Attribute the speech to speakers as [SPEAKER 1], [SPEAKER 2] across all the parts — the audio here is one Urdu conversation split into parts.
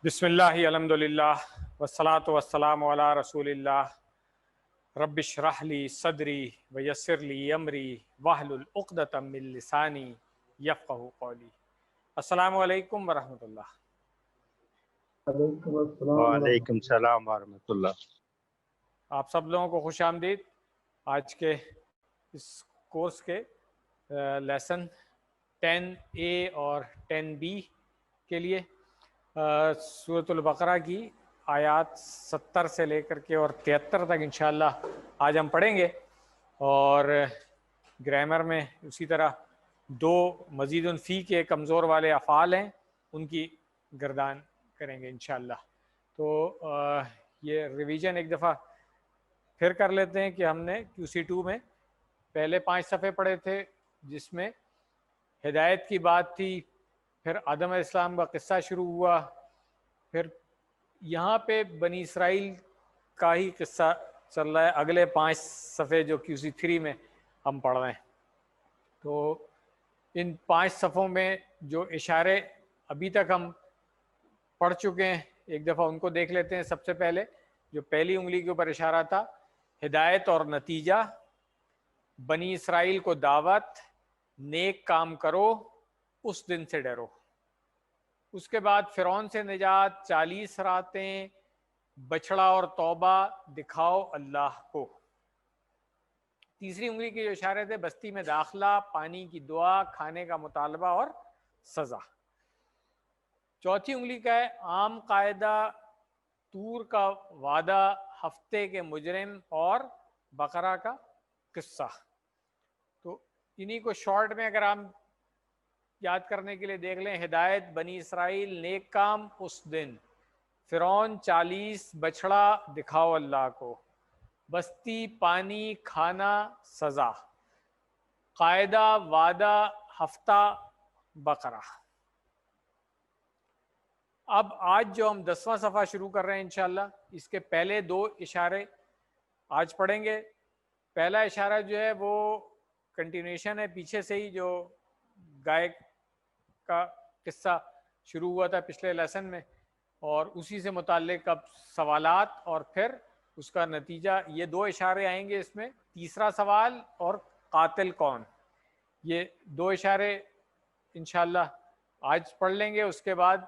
[SPEAKER 1] بسم اللہ الحمدللہ والصلاة والسلام علی رسول اللہ رب اشرح لی صدری ویسر لی امری واحلل عقدۃ من لسانی یفقہوا قولی۔ السلام علیکم ورحمۃ اللہ۔
[SPEAKER 2] وعلیکم السلام
[SPEAKER 3] وعلیکم السلام ورحمۃ اللہ۔
[SPEAKER 1] آپ سب لوگوں کو خوش آمدید آج کے اس کورس کے لیسن 10A اور 10B کے لیے۔ سورۃ البقرہ کی آیات 70 سے لے کر کے اور 73 تک انشاءاللہ آج ہم پڑھیں گے، اور گرامر میں اسی طرح دو مزید فی کے کمزور والے افعال ہیں، ان کی گردان کریں گے انشاءاللہ۔ تو یہ ریویژن ایک دفعہ پھر کر لیتے ہیں کہ ہم نے QC2 میں پہلے 5 صفحے پڑھے تھے، جس میں ہدایت کی بات تھی، پھر آدم علیہ السلام کا قصہ شروع ہوا، پھر یہاں پہ بنی اسرائیل کا ہی قصہ چل رہا ہے اگلے 5 صفحے جو QC3 میں ہم پڑھ رہے ہیں۔ تو ان 5 صفحوں میں جو اشارے ابھی تک ہم پڑھ چکے ہیں ایک دفعہ ان کو دیکھ لیتے ہیں۔ سب سے پہلے جو پہلی انگلی کے اوپر اشارہ تھا، ہدایت اور نتیجہ، بنی اسرائیل کو دعوت، نیک کام کرو، اس دن سے ڈرو۔ اس کے بعد فرعون سے نجات، 40 راتیں، بچڑا اور توبہ، دکھاؤ اللہ کو۔ تیسری انگلی کے جو اشارے تھے، بستی میں داخلہ، پانی کی دعا، کھانے کا مطالبہ اور سزا۔ چوتھی انگلی کا ہے عام قاعدہ، طور کا وعدہ، ہفتے کے مجرم اور بقرہ کا قصہ۔ تو انہی کو شارٹ میں اگر ہم یاد کرنے کے لیے دیکھ لیں، ہدایت، بنی اسرائیل، نیک کام، اس دن، فرعون، 40، بچڑا، دکھاؤ اللہ کو، بستی، پانی، کھانا، سزا، قاعدہ، وعدہ، ہفتہ، بقرہ۔ اب آج جو ہم 10واں صفحہ شروع کر رہے ہیں انشاءاللہ، اس کے پہلے 2 اشارے آج پڑھیں گے۔ پہلا اشارہ جو ہے وہ کنٹینیوشن ہے پیچھے سے ہی، جو گائے کا قصہ شروع ہوا تھا پچھلے لیسن میں، اور اسی سے متعلق اب سوالات اور پھر اس کا نتیجہ۔ یہ 2 اشارے آئیں گے اس میں، تیسرا سوال اور قاتل کون، یہ 2 اشارے انشاءاللہ آج پڑھ لیں گے۔ اس کے بعد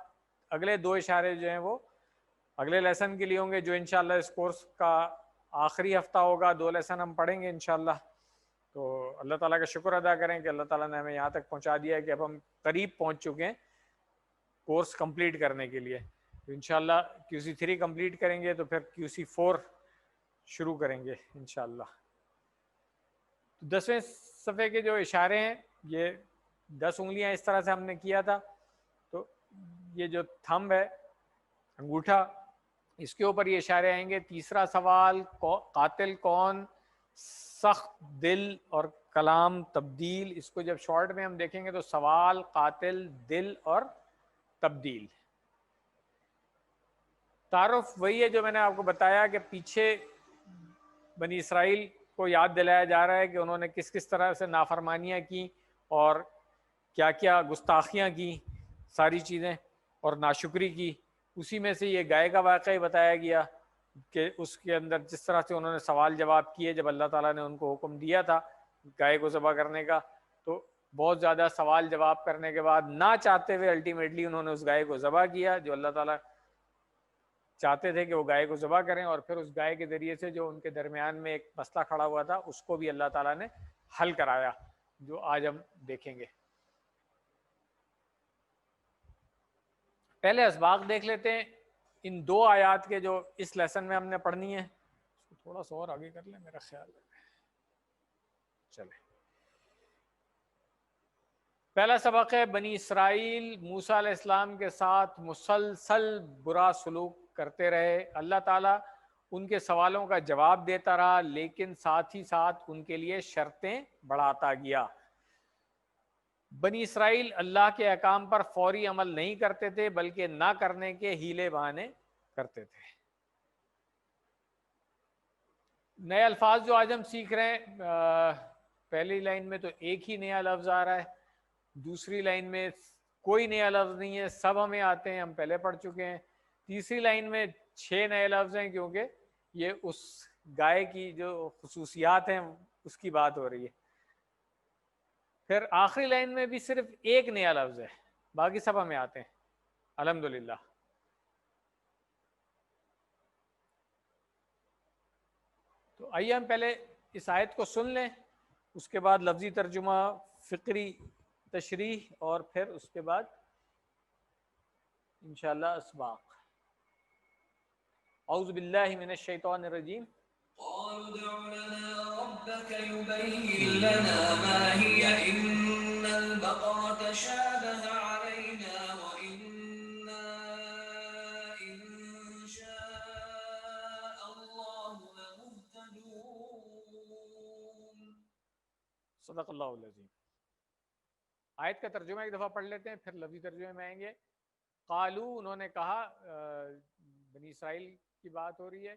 [SPEAKER 1] اگلے 2 اشارے جو ہیں وہ اگلے لیسن کے لیے ہوں گے، جو انشاءاللہ اس کورس کا آخری ہفتہ ہوگا۔ 2 لیسن ہم پڑھیں گے انشاءاللہ۔ تو اللہ تعالیٰ کا شکر ادا کریں کہ اللہ تعالیٰ نے ہمیں یہاں تک پہنچا دیا ہے کہ اب ہم قریب پہنچ چکے ہیں کورس کمپلیٹ کرنے کے لیے۔ تو انشاءاللہ QC3 کمپلیٹ کریں گے تو پھر QC4 شروع کریں گے انشاءاللہ۔ 10ویں صفحے کے جو اشارے ہیں، یہ 10 انگلیاں اس طرح سے ہم نے کیا تھا۔ تو یہ جو تھمب ہے، انگوٹھا، اس کے اوپر یہ اشارے آئیں گے۔ تیسرا سوال، قاتل کون، سخت دل اور کلام تبدیل۔ اس کو جب شارٹ میں ہم دیکھیں گے تو سوال، قاتل، دل اور تبدیل۔ تعارف وہی ہے جو میں نے آپ کو بتایا کہ پیچھے بنی اسرائیل کو یاد دلایا جا رہا ہے کہ انہوں نے کس کس طرح سے نافرمانیاں کی اور کیا کیا گستاخیاں کی، ساری چیزیں، اور ناشکری کی۔ اسی میں سے یہ گائے کا واقعہ بتایا گیا کہ اس کے اندر جس طرح سے انہوں نے سوال جواب کیے جب اللہ تعالیٰ نے ان کو حکم دیا تھا گائے کو ذبح کرنے کا، تو بہت زیادہ سوال جواب کرنے کے بعد نہ چاہتے ہوئے الٹیمیٹلی انہوں نے اس گائے کو ذبح کیا، جو اللہ تعالیٰ چاہتے تھے کہ وہ گائے کو ذبح کریں، اور پھر اس گائے کے ذریعے سے جو ان کے درمیان میں ایک مسئلہ کھڑا ہوا تھا اس کو بھی اللہ تعالیٰ نے حل کرایا، جو آج ہم دیکھیں گے۔ پہلے اسباق دیکھ لیتے ہیں ان 2 آیات کے جو اس لیسن میں ہم نے پڑھنی ہے۔ اس کو تھوڑا سا اور آگے کر لیں، میرا خیال ہے چلے۔ پہلا سبق ہے، بنی اسرائیل موسیٰ علیہ السلام کے ساتھ مسلسل برا سلوک کرتے رہے۔ اللہ تعالیٰ ان کے سوالوں کا جواب دیتا رہا، لیکن ساتھ ہی ساتھ ان کے لیے شرطیں بڑھاتا گیا۔ بنی اسرائیل اللہ کے احکام پر فوری عمل نہیں کرتے تھے، بلکہ نہ کرنے کے ہیلے بہانے کرتے تھے۔ نئے الفاظ جو آج ہم سیکھ رہے ہیں، پہلی لائن میں تو ایک ہی نیا لفظ آ رہا ہے، دوسری لائن میں کوئی نیا لفظ نہیں ہے، سب ہمیں آتے ہیں، ہم پہلے پڑھ چکے ہیں۔ تیسری لائن میں 6 نئے لفظ ہیں کیونکہ یہ اس گائے کی جو خصوصیات ہیں اس کی بات ہو رہی ہے. پھر آخری لائن میں بھی صرف ایک نیا لفظ ہے، باقی سب ہمیں آتے ہیں الحمدللہ. تو آئیے ہم پہلے اس آیت کو سن لیں، اس کے بعد لفظی ترجمہ، فقری تشریح، اور پھر اس کے بعد انشاءاللہ اسباق. اعوذ باللہ من الشیطان الرجیم.
[SPEAKER 4] قالوا ادع لنا ربك يبين لنا ما هي إن البقرة شابه علينا وإنا إن شاء الله لمهتدون.
[SPEAKER 1] صدق اللہ العظیم. آیت کا ترجمہ ایک دفعہ پڑھ لیتے ہیں، پھر لفظی ترجمے میں آئیں گے. قالو، انہوں نے کہا، بنی اسرائیل کی بات ہو رہی ہے،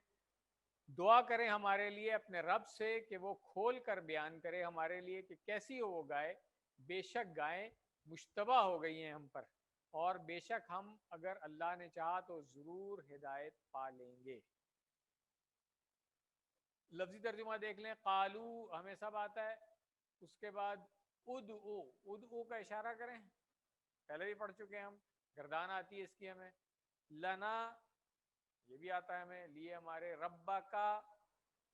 [SPEAKER 1] دعا کریں ہمارے لیے اپنے رب سے کہ وہ کھول کر بیان کرے ہمارے لیے کہ کیسی ہو وہ گائے. بے شک گائیں مشتبہ ہو گئی ہیں ہم پر، اور بے شک ہم اگر اللہ نے چاہا تو ضرور ہدایت پا لیں گے. لفظی ترجمہ دیکھ لیں. قالو ہمیں سب آتا ہے. اس کے بعد ادعو، ادعو کا اشارہ کریں، پہلے بھی پڑھ چکے ہیں ہم. گردان آتی ہے اس کی ہمیں. لنا، یہ بھی آتا ہے ہمیں، لیے ہمارے. ربا کا،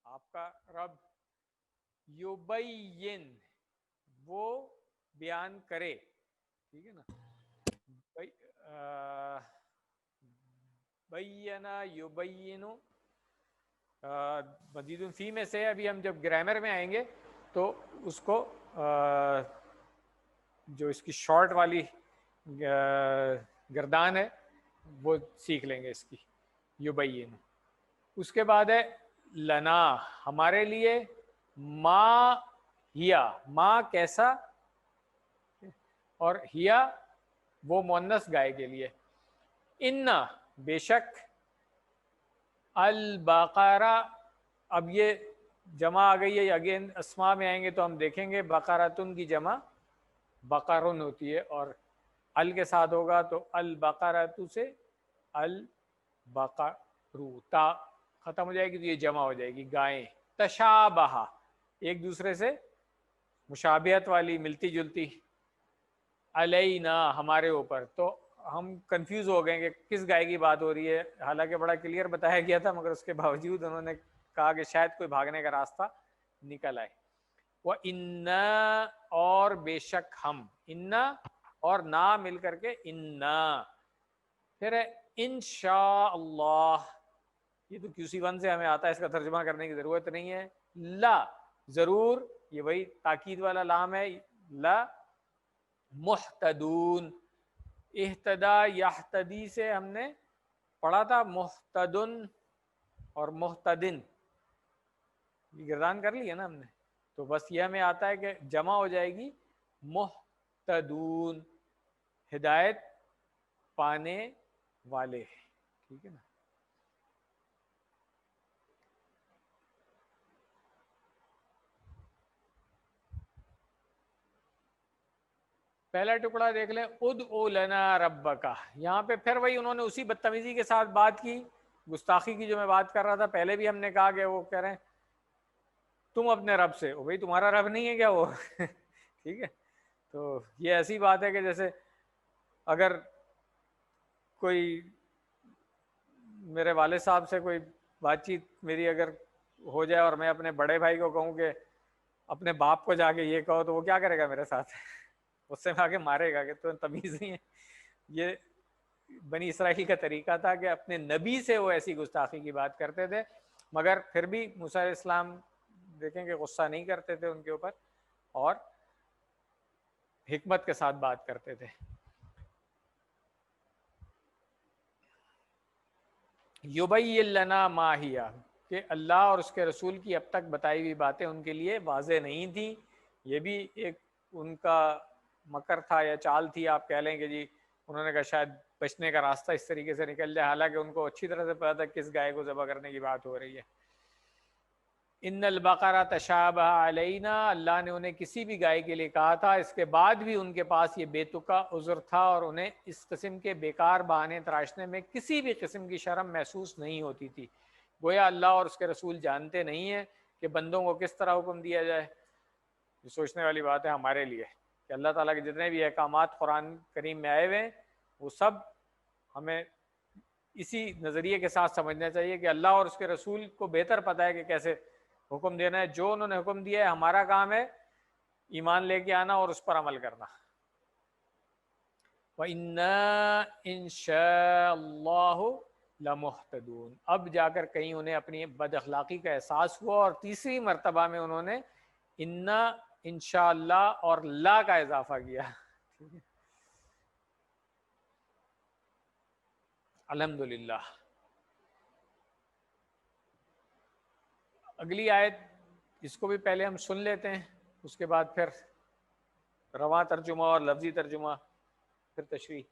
[SPEAKER 1] آپ کا رب. یبین، وہ بیان کرے. ٹھیک ہے نا. بینا یبین، مزید فی میں سے ابھی ہم جب گرامر میں آئیں گے تو اس کو جو اس کی شارٹ والی گردان ہے وہ سیکھ لیں گے اس کی. یبین. اس کے بعد ہے لنا، ہمارے لیے. ما ہیا، ما کیسا، اور ہیا وہ مؤنث گائے کے لیے. انا، بے شک. البقرہ، اب یہ جمع آ گئی ہے، اگین اسماء میں آئیں گے تو ہم دیکھیں گے بقراتن کی جمع بقرن ہوتی ہے، اور ال کے ساتھ ہوگا تو البقرۃ سے البقرو، تا ختم ہو جائے گی تو یہ جمع ہو جائے گی گائیں. تشابہ، ایک دوسرے سے مشابہت والی، ملتی جلتی. علینا، ہمارے اوپر. تو ہم کنفیوز ہو گئے کہ کس گائے کی بات ہو رہی ہے، حالانکہ بڑا کلیئر بتایا گیا تھا، مگر اس کے باوجود انہوں نے کہا کہ شاید کوئی بھاگنے کا راستہ نکل آئے. وہ انا، اور بے شک ہم. انا اور نا مل کر کے انا. پھر ہے انشاء اللہ، یہ تو QC1 سے ہمیں آتا ہے، اس کا ترجمہ کرنے کی ضرورت نہیں ہے. لا، ضرور، یہ وہی تاکید والا لام ہے. لا محتدون، اہتدا یہتدی سے ہم نے پڑھا تھا محتدن اور محتدن، یہ گردان کر لی ہے نا ہم نے. تو بس یہ ہمیں آتا ہے کہ جمع ہو جائے گی محتدون، ہدایت پانے والے. ٹھیک ہے نا. پہلا ٹکڑا دیکھ لیں. ادعو لنا ربکا، یہاں پہ پھر وہی انہوں نے اسی بدتمیزی کے ساتھ بات کی، گستاخی کی جو میں بات کر رہا تھا. پہلے بھی ہم نے کہا کہ وہ کہہ رہے ہیں تم اپنے رب سے. بھائی تمہارا رب نہیں ہے کیا وہ؟ ٹھیک ہے. تو یہ ایسی بات ہے کہ جیسے اگر کوئی میرے والد صاحب سے کوئی بات چیت میری اگر ہو جائے اور میں اپنے بڑے بھائی کو کہوں کہ اپنے باپ کو جا کے یہ کہو، تو وہ کیا کرے گا میرے ساتھ؟ اس سے میں آگے مارے گا کہ تو تمیز نہیں ہے. یہ بنی اسرائیل کا طریقہ تھا کہ اپنے نبی سے وہ ایسی گستاخی کی بات کرتے تھے، مگر پھر بھی موسیٰ علیہ السلام دیکھیں کہ غصہ نہیں کرتے تھے ان کے اوپر، اور حکمت کے ساتھ بات کرتے تھے. یبین لنا ما ہی، کہ اللہ اور اس کے رسول کی اب تک بتائی ہوئی باتیں ان کے لیے واضح نہیں تھیں. یہ بھی ایک ان کا مکر تھا یا چال تھی، آپ کہہ لیں کہ جی انہوں نے کہا شاید بچنے کا راستہ اس طریقے سے نکل جائے، حالانکہ ان کو اچھی طرح سے پتا تھا کس گائے کو ذبح کرنے کی بات ہو رہی ہے. ان البقرہ تشابہ علینا، اللہ نے انہیں کسی بھی گائے کے لیے کہا تھا، اس کے بعد بھی ان کے پاس یہ بے تکا عذر تھا اور انہیں اس قسم کے بیکار بہانے تراشنے میں کسی بھی قسم کی شرم محسوس نہیں ہوتی تھی۔ گویا اللہ اور اس کے رسول جانتے نہیں ہیں کہ بندوں کو کس طرح حکم دیا جائے۔ یہ سوچنے والی بات ہے ہمارے لیے کہ اللہ تعالیٰ کے جتنے بھی احکامات قرآن کریم میں آئے ہوئے ہیں وہ سب ہمیں اسی نظریے کے ساتھ سمجھنا چاہیے کہ اللہ اور اس کے رسول کو بہتر پتہ ہے کہ کیسے حکم دینا ہے۔ جو انہوں نے حکم دیا ہے ہمارا کام ہے ایمان لے کے آنا اور اس پر عمل کرنا۔ وَإِنَّا إِن شَاءَ اللَّهُ لَمُهْتَدُونَ، اب جا کر کہیں انہیں اپنی بد اخلاقی کا احساس ہوا اور تیسری مرتبہ میں انہوں نے انا انشاءاللہ اور لا کا اضافہ کیا۔ الحمدللہ۔ اگلی آیت اس کو بھی پہلے ہم سن لیتے ہیں، اس کے بعد پھر رواں ترجمہ اور لفظی ترجمہ پھر تشریح۔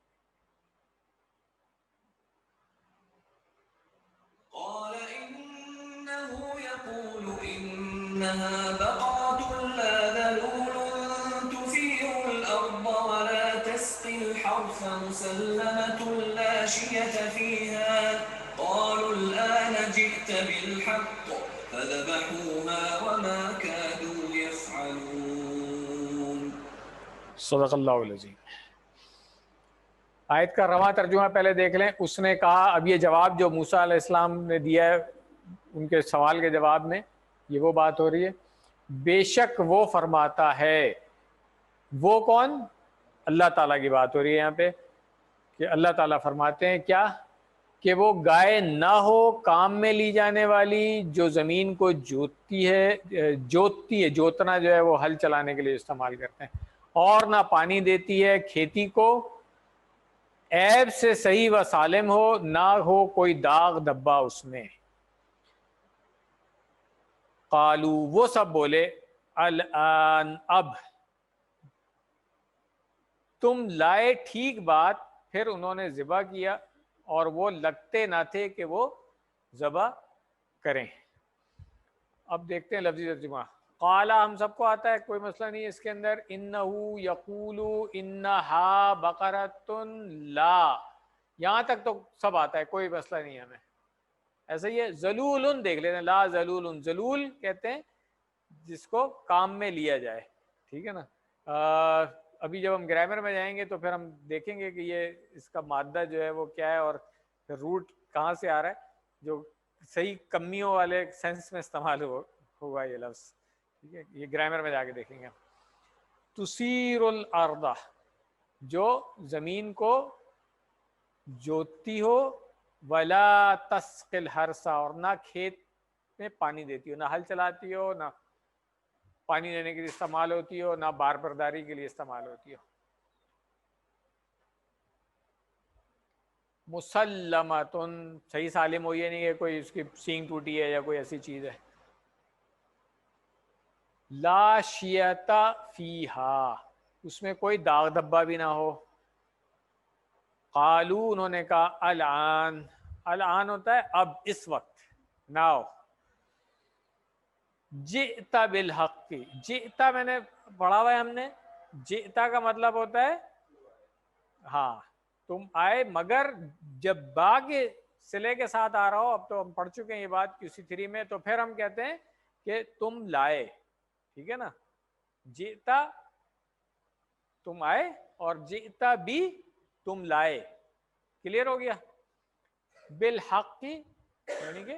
[SPEAKER 4] قال إنه يقول إنها بقرة لا ذلول تثير الأرض ولا تسقي الحرث مسلمة لا شية فيها قالوا الآن جئت بالحق فذبحوها وما كادوا يفعلون۔
[SPEAKER 1] صدق اللہ العظیم۔ آیت کا رواں ترجمہ پہلے دیکھ لیں۔ اس نے کہا، اب یہ جواب جو موسیٰ علیہ السلام نے دیا ہے ان کے سوال کے جواب میں، یہ وہ بات ہو رہی ہے۔ بے شک وہ فرماتا ہے، وہ کون؟ اللہ تعالیٰ کی بات ہو رہی ہے یہاں پہ، کہ اللہ تعالیٰ فرماتے ہیں کیا کہ وہ گائے نہ ہو کام میں لی جانے والی جو زمین کو جوتتی ہے، جوتنا جو ہے وہ ہل چلانے کے لیے استعمال کرتے ہیں، اور نہ پانی دیتی ہے کھیتی کو، عیب سے صحیح و سالم ہو، نہ ہو کوئی داغ دھبا اس میں۔ قالو، وہ سب بولے، الآن، اب، تم لائے ٹھیک بات، پھر انہوں نے ذبح کیا اور وہ لگتے نہ تھے کہ وہ ذبح کریں۔ اب دیکھتے ہیں لفظی ترجمہ۔ قالا ہم سب کو آتا ہے، کوئی مسئلہ نہیں ہے اس کے اندر۔ انہو یقول انہا بقرۃ لا، یہاں تک تو سب آتا ہے، کوئی مسئلہ نہیں ہے ہمیں۔ ایسا ہی ہے ذلول، دیکھ لیتے ہیں، لا ذلول، ذلول کہتے ہیں جس کو کام میں لیا جائے، ٹھیک ہے نا۔ ابھی جب ہم گرامر میں جائیں گے تو پھر ہم دیکھیں گے کہ یہ اس کا مادہ جو ہے وہ کیا ہے اور پھر روٹ کہاں سے آ رہا ہے، جو صحیح کمیوں والے سینس میں استعمال ہوگا یہ لفظ، ٹھیک ہے، یہ گرامر میں جا کے دیکھیں گے ہم۔ تثیر الارض، جو زمین کو جوتتی ہو، ولا تسقی الحرث، اور نہ کھیت میں پانی دیتی ہو، نہ ہل چلاتی ہو، نہ پانی دینے کے لیے استعمال ہوتی ہو، نہ بار برداری کے لیے استعمال ہوتی ہو۔ مسلمتن، صحیح سالم ہو، یہ نہیں کہ کوئی اس کی سینگ ٹوٹی ہے یا کوئی ایسی چیز ہے۔ لا شیتا فیہا، اس میں کوئی داغ دھبا بھی نہ ہو۔ قالو، انہوں نے کہا، الآن، الآن ہوتا ہے اب، اس وقت، ناؤ۔ جئتا بالحق، جئتا میں نے پڑھا ہوا ہے ہم نے، جئتا کا مطلب ہوتا ہے ہاں تم آئے، مگر جب با کے صلے کے ساتھ آ رہا ہو، اب تو ہم پڑھ چکے ہیں یہ بات QC3 میں، تو پھر ہم کہتے ہیں کہ تم لائے، ٹھیک ہے نا۔ جئتا تم آئے اور جئتا بھی تم لائے، کلیئر ہو گیا۔ بالحق کی یعنی کہ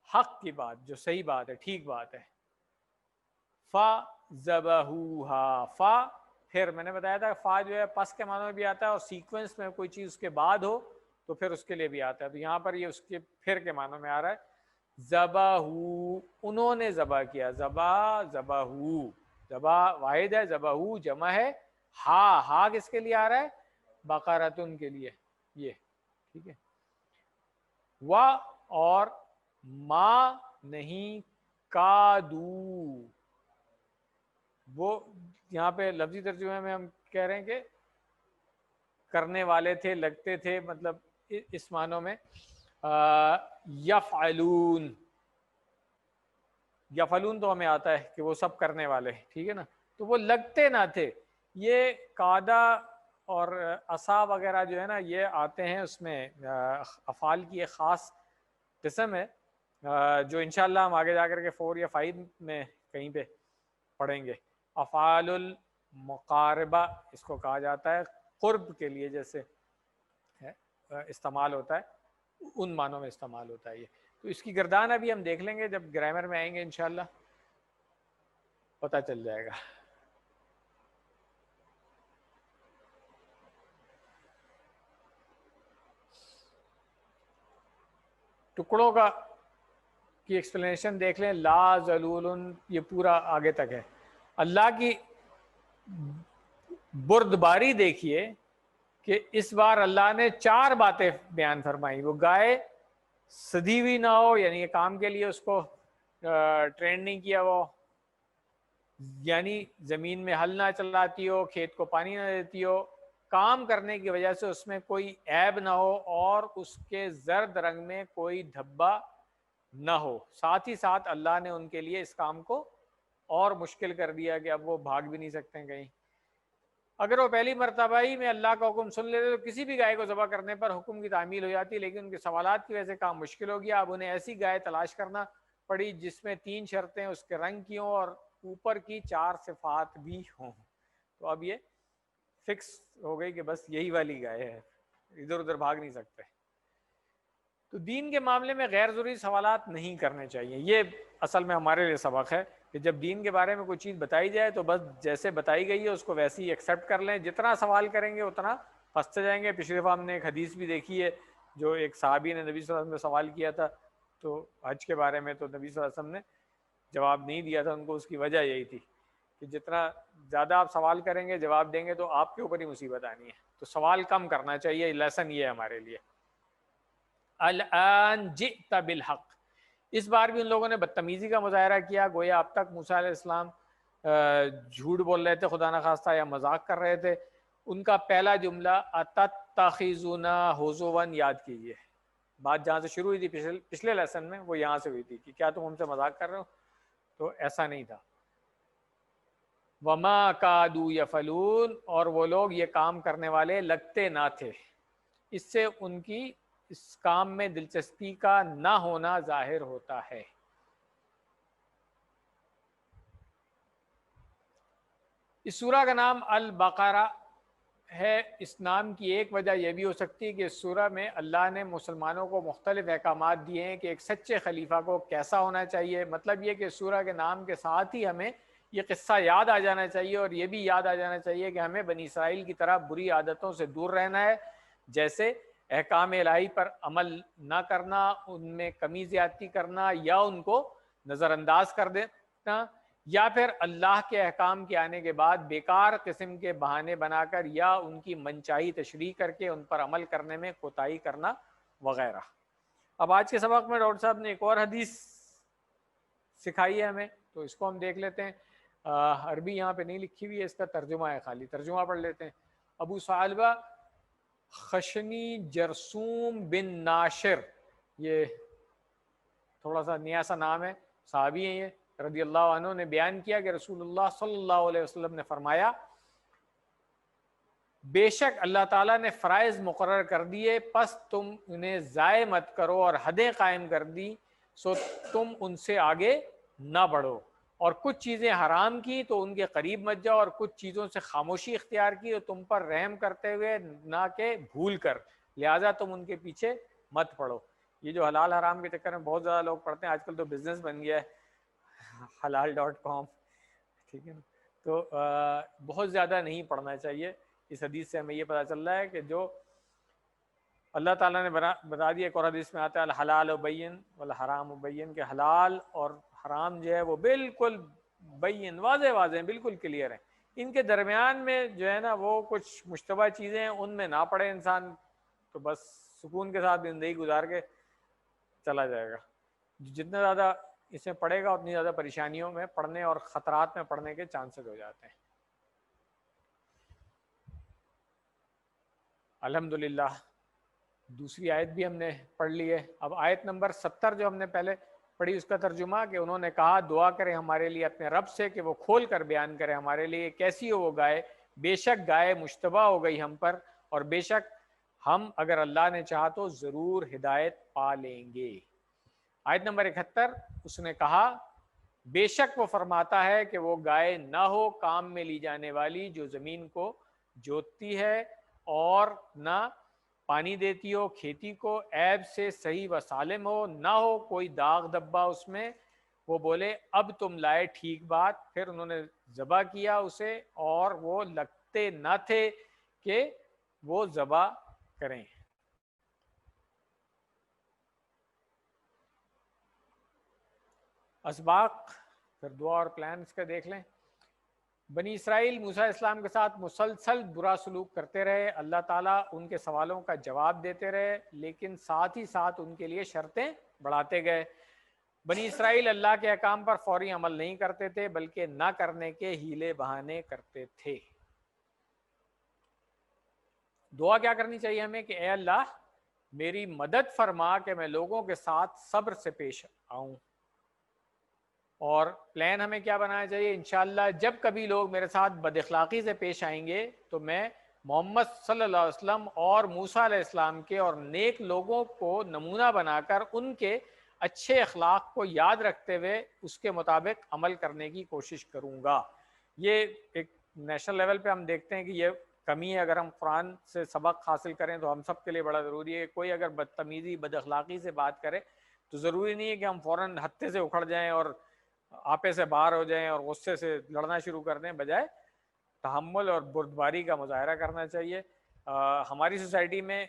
[SPEAKER 1] حق کی بات، جو صحیح بات ہے، ٹھیک بات ہے۔ فا ذبحوہا، فا پھر میں نے بتایا تھا فا جو ہے پس کے معنوں میں بھی آتا ہے اور سیکوینس میں کوئی چیز اس کے بعد ہو تو پھر اس کے لیے بھی آتا ہے، تو یہاں پر یہ اس کے پھر کے معنوں میں آ رہا ہے۔ ذبحو، انہوں نے ذبح کیا، ذبح، ذبحو، ذبح واحد ہے، ذبحو جمع ہے۔ ہا کس کے لیے آ رہا ہے؟ بقرۃن کے لیے، یہ ٹھیک ہے۔ وا، اور ما نہیں، کادو، وہ یہاں پہ لفظی ترجمے میں ہم کہہ رہے ہیں کہ کرنے والے تھے، لگتے تھے، مطلب اس معنوں میں یفعلون، یفلون تو ہمیں آتا ہے کہ وہ سب کرنے والے، ٹھیک ہے نا، تو وہ لگتے نہ تھے. یہ قادہ اور عصا وغیرہ جو ہے نا یہ آتے ہیں اس میں افعال کی ایک خاص قسم ہے جو انشاءاللہ ہم آگے جا کر کے 4 یا 5 میں کہیں پہ پڑھیں گے. افعال المقاربہ اس کو کہا جاتا ہے، قرب کے لیے جیسے استعمال ہوتا ہے ان معنوں میں استعمال ہوتا ہے یہ. تو اس کی گردان ابھی ہم دیکھ لیں گے جب گرامر میں آئیں گے انشاءاللہ پتہ چل جائے گا. ٹکڑوں کا کی ایکسپلینیشن دیکھ لیں. لا ذلول یہ پورا آگے تک ہے. اللہ کی بردباری دیکھیے کہ اس بار اللہ نے 4 باتیں بیان فرمائی. وہ گائے سدھی ہوئی نہ ہو، یعنی یہ کام کے لیے اس کو ٹرین نہیں کیا، وہ یعنی زمین میں ہل نہ چلاتی ہو، کھیت کو پانی نہ دیتی ہو، کام کرنے کی وجہ سے اس میں کوئی عیب نہ ہو اور اس کے زرد رنگ میں کوئی دھبا نہ ہو. ساتھ ہی ساتھ اللہ نے ان کے لیے اس کام کو اور مشکل کر دیا کہ اب وہ بھاگ بھی نہیں سکتے ہیں کہیں. اگر وہ پہلی مرتبہ ہی میں اللہ کا حکم سن لیتے تو کسی بھی گائے کو ذبح کرنے پر حکم کی تعمیل ہو جاتی، لیکن ان کے سوالات کی وجہ سے کام مشکل ہو گیا. اب انہیں ایسی گائے تلاش کرنا پڑی جس میں 3 شرطیں اس کے رنگ کی ہوں اور اوپر کی 4 صفات بھی ہوں. تو اب یہ فکس ہو گئی کہ بس یہی والی گائے ہے، ادھر ادھر بھاگ نہیں سکتے. تو دین کے معاملے میں غیر ضروری سوالات نہیں کرنے چاہیے. یہ اصل میں ہمارے لیے سبق ہے کہ جب دین کے بارے میں کوئی چیز بتائی جائے تو بس جیسے بتائی گئی ہے اس کو ویسے ہی ایکسیپٹ کر لیں. جتنا سوال کریں گے اتنا پھنستے جائیں گے. پچھلی دفعہ ہم نے ایک حدیث بھی دیکھی ہے جو ایک صحابی نے نبی صلی اللہ علیہ وسلم سے سوال کیا تھا تو حج کے بارے میں، تو نبی صلی اللہ علیہ وسلم نے جواب نہیں دیا تھا ان کو. اس کی وجہ یہی تھی کہ جتنا زیادہ آپ سوال کریں گے جواب دیں گے تو آپ کے اوپر ہی مصیبت آنی ہے. تو سوال کم کرنا چاہیے. لیسن یہ ہے ہمارے لیے. الان جئت بالحق، اس بار بھی ان لوگوں نے بدتمیزی کا مظاہرہ کیا، گویا اب تک موسیٰ علیہ السلام جھوٹ بول رہے تھے خدا نخواستہ یا مذاق کر رہے تھے. ان کا پہلا جملہ اتتخذنا ہزوا، یاد کیجئے بات جہاں سے شروع ہوئی تھی پچھلے لیسن میں وہ یہاں سے ہوئی تھی کہ کیا تم ہم سے مذاق کر رہے ہو. تو ایسا نہیں تھا. وما کادوا یفعلون، اور وہ لوگ یہ کام کرنے والے لگتے نہ تھے. اس سے ان کی اس کام میں دلچسپی کا نہ ہونا ظاہر ہوتا ہے. اس سورہ کا نام البقرہ ہے. اس نام کی ایک وجہ یہ بھی ہو سکتی ہے کہ اس سورہ میں اللہ نے مسلمانوں کو مختلف احکامات دیے ہیں کہ ایک سچے خلیفہ کو کیسا ہونا چاہیے. مطلب یہ کہ اس سورہ کے نام کے ساتھ ہی ہمیں یہ قصہ یاد آ جانا چاہیے اور یہ بھی یاد آ جانا چاہیے کہ ہمیں بنی اسرائیل کی طرح بری عادتوں سے دور رہنا ہے، جیسے احکام الہی پر عمل نہ کرنا، ان میں کمی زیادتی کرنا یا ان کو نظر انداز کر دینا، یا پھر اللہ کے احکام کے آنے کے بعد بیکار قسم کے بہانے بنا کر یا ان کی منچاہی تشریح کر کے ان پر عمل کرنے میں کوتاہی کرنا وغیرہ. اب آج کے سبق میں ڈاکٹر صاحب نے ایک اور حدیث سکھائی ہے ہمیں، تو اس کو ہم دیکھ لیتے ہیں. عربی یہاں پہ نہیں لکھی ہوئی ہے، اس کا ترجمہ ہے، خالی ترجمہ پڑھ لیتے ہیں. ابو ثعلبہ خشنی جرثوم بن ناشر، یہ تھوڑا سا نیا سا نام ہے، صحابی ہیں یہ رضی اللہ عنہ، نے بیان کیا کہ رسول اللہ صلی اللہ علیہ وسلم نے فرمایا بے شک اللہ تعالیٰ نے فرائض مقرر کر دیے، پس تم انہیں ضائع مت کرو، اور حدیں قائم کر دی سو تم ان سے آگے نہ بڑھو. اور کچھ چیزیں حرام کی تو ان کے قریب مت جاؤ، اور کچھ چیزوں سے خاموشی اختیار کی تو تم پر رحم کرتے ہوئے نہ کہ بھول کر، لہٰذا تم ان کے پیچھے مت پڑو. یہ جو حلال حرام کے چکر میں بہت زیادہ لوگ پڑھتے ہیں، آج کل تو بزنس بن گیا ہے halal.com، ٹھیک ہے نا. تو بہت زیادہ نہیں پڑھنا چاہیے. اس حدیث سے ہمیں یہ پتہ چل رہا ہے کہ جو اللہ تعالیٰ نے بتا دیا، ایک اور حدیث میں آتا ہے الحلال بین والحرام بین، کہ حلال اور حرام جو ہے وہ بالکل بین، واضح واضح ہیں، بالکل کلیئر ہیں. ان کے درمیان میں جو ہے نا وہ کچھ مشتبہ چیزیں ہیں، ان میں نہ پڑے انسان تو بس سکون کے ساتھ زندگی گزار کے چلا جائے گا. جتنا زیادہ اس میں پڑے گا اتنی زیادہ پریشانیوں میں پڑنے اور خطرات میں پڑنے کے چانسز ہو جاتے ہیں. الحمدللہ دوسری آیت بھی ہم نے پڑھ لی ہے. اب آیت نمبر 70 جو ہم نے پہلے پڑھی اس کا ترجمہ کہ انہوں نے کہا دعا کریں ہمارے لیے اپنے رب سے کہ وہ کھول کر بیان کرے ہمارے لیے کیسی ہو وہ گائے، بے شک گائے مشتبہ ہو گئی ہم پر، اور بے شک ہم اگر اللہ نے چاہا تو ضرور ہدایت پا لیں گے۔ آیت نمبر 71 اس نے کہا بے شک وہ فرماتا ہے کہ وہ گائے نہ ہو کام میں لی جانے والی جو زمین کو جوتتی ہے اور نہ پانی دیتی ہو کھیتی کو، عیب سے صحیح و سالم ہو، نہ ہو کوئی داغ دبا اس میں۔ وہ بولے اب تم لائے ٹھیک بات، پھر انہوں نے ذبح کیا اسے اور وہ لگتے نہ تھے کہ وہ ذبح کریں۔ اسباق پھر دعا اور پلانس کا دیکھ لیں۔ بنی اسرائیل موسیٰ اسلام کے ساتھ مسلسل برا سلوک کرتے رہے، اللہ تعالیٰ ان کے سوالوں کا جواب دیتے رہے، لیکن ساتھ ہی ساتھ ان کے لیے شرطیں بڑھاتے گئے۔ بنی اسرائیل اللہ کے احکام پر فوری عمل نہیں کرتے تھے بلکہ نہ کرنے کے ہیلے بہانے کرتے تھے۔ دعا کیا کرنی چاہیے ہمیں کہ اے اللہ میری مدد فرما کہ میں لوگوں کے ساتھ صبر سے پیش آؤں، اور پلان ہمیں کیا بنانا چاہیے انشاءاللہ جب کبھی لوگ میرے ساتھ بد اخلاقی سے پیش آئیں گے تو میں محمد صلی اللہ علیہ وسلم اور موسیٰ علیہ السلام کے اور نیک لوگوں کو نمونہ بنا کر ان کے اچھے اخلاق کو یاد رکھتے ہوئے اس کے مطابق عمل کرنے کی کوشش کروں گا۔ یہ ایک نیشنل لیول پہ ہم دیکھتے ہیں کہ یہ کمی ہے، اگر ہم قرآن سے سبق حاصل کریں تو ہم سب کے لیے بڑا ضروری ہے۔ کوئی اگر بدتمیزی بد اخلاقی سے بات کرے تو ضروری نہیں ہے کہ ہم فوراً ہتھے سے اکھڑ جائیں اور آپے سے باہر ہو جائیں اور غصے سے لڑنا شروع کر دیں، بجائے تحمل اور بردباری کا مظاہرہ کرنا چاہیے۔ ہماری سوسائٹی میں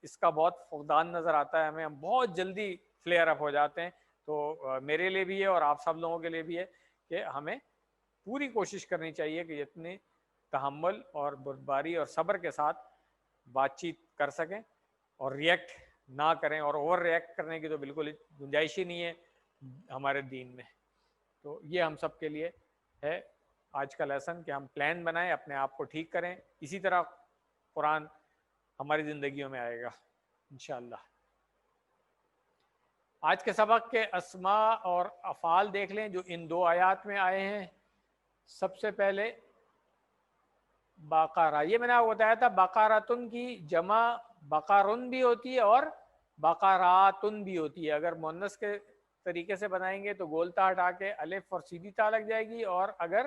[SPEAKER 1] اس کا بہت فقدان نظر آتا ہے ہمیں، ہم بہت جلدی فلیئر اپ ہو جاتے ہیں۔ تو میرے لیے بھی ہے اور آپ سب لوگوں کے لیے بھی ہے کہ ہمیں پوری کوشش کرنی چاہیے کہ اتنی تحمل اور بردباری اور صبر کے ساتھ بات چیت کر سکیں اور ریئیکٹ نہ کریں، اور اوور ریئیکٹ کرنے کی تو بالکل گنجائش ہی نہیں ہے ہمارے دین میں۔ تو یہ ہم سب کے لیے ہے آج کا لیسن کہ ہم پلان بنائیں، اپنے آپ کو ٹھیک کریں، اسی طرح قرآن ہماری زندگیوں میں آئے گا انشاءاللہ۔ آج کے سبق کے اسماء اور افعال دیکھ لیں جو ان دو آیات میں آئے ہیں۔ سب سے پہلے باقارہ، یہ میں نے آپ کو بتایا تھا باقاراتن کی جمع بقارن بھی ہوتی ہے اور باقاراتن بھی ہوتی ہے۔ اگر مؤنث کے طریقے سے بنائیں گے تو گولتا ہٹا کے الف اور سیدھی تا لگ جائے گی، اور اگر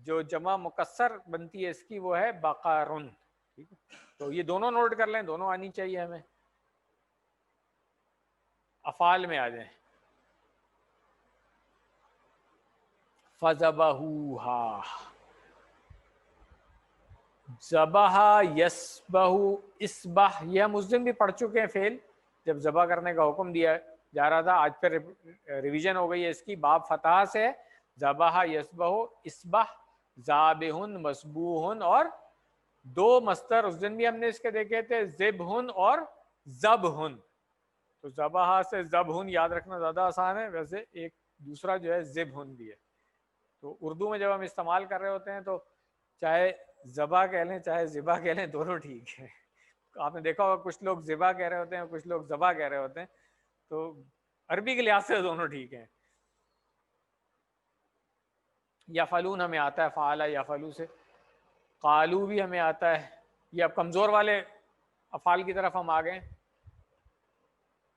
[SPEAKER 1] جو جمع مکسر بنتی ہے اس کی وہ ہے بقارن۔ ٹھیک ہے، تو یہ دونوں نوٹ کر لیں، دونوں آنی چاہیے ہمیں۔ افعال میں آ جائیں۔ فَذَبَحُوهَا، ذبح یسبح اسبح، یہ ہم اس دن بھی پڑھ چکے ہیں فعل جب ذبح کرنے کا حکم دیا جا رہا تھا، آج پھر ریویژن ہو گئی ہے اس کی۔ باب فتح سے ذبح یسبح اسبح ذابح مسبوح، اور دو مصدر اس دن بھی ہم نے اس کے دیکھے تھے ذبح اور ذبح۔ تو ذبح سے ذبح یاد رکھنا زیادہ آسان ہے، ویسے ایک دوسرا جو ہے ذبح بھی ہے۔ تو اردو میں جب ہم استعمال کر رہے ہوتے ہیں تو چاہے ذبح کہہ لیں چاہے ذبح کہہ لیں، دونوں ٹھیک ہے۔ آپ نے دیکھا ہوگا کچھ لوگ ذبح کہہ رہے ہوتے ہیں کچھ لوگ ذبح کہہ رہے ہوتے ہیں، تو عربی کے لحاظ سے دونوں ٹھیک ہیں۔ یفعلون ہمیں آتا ہے فعل یفعلو سے، قالو بھی ہمیں آتا ہے۔ یہ اب کمزور والے افعال کی طرف ہم آ گئے۔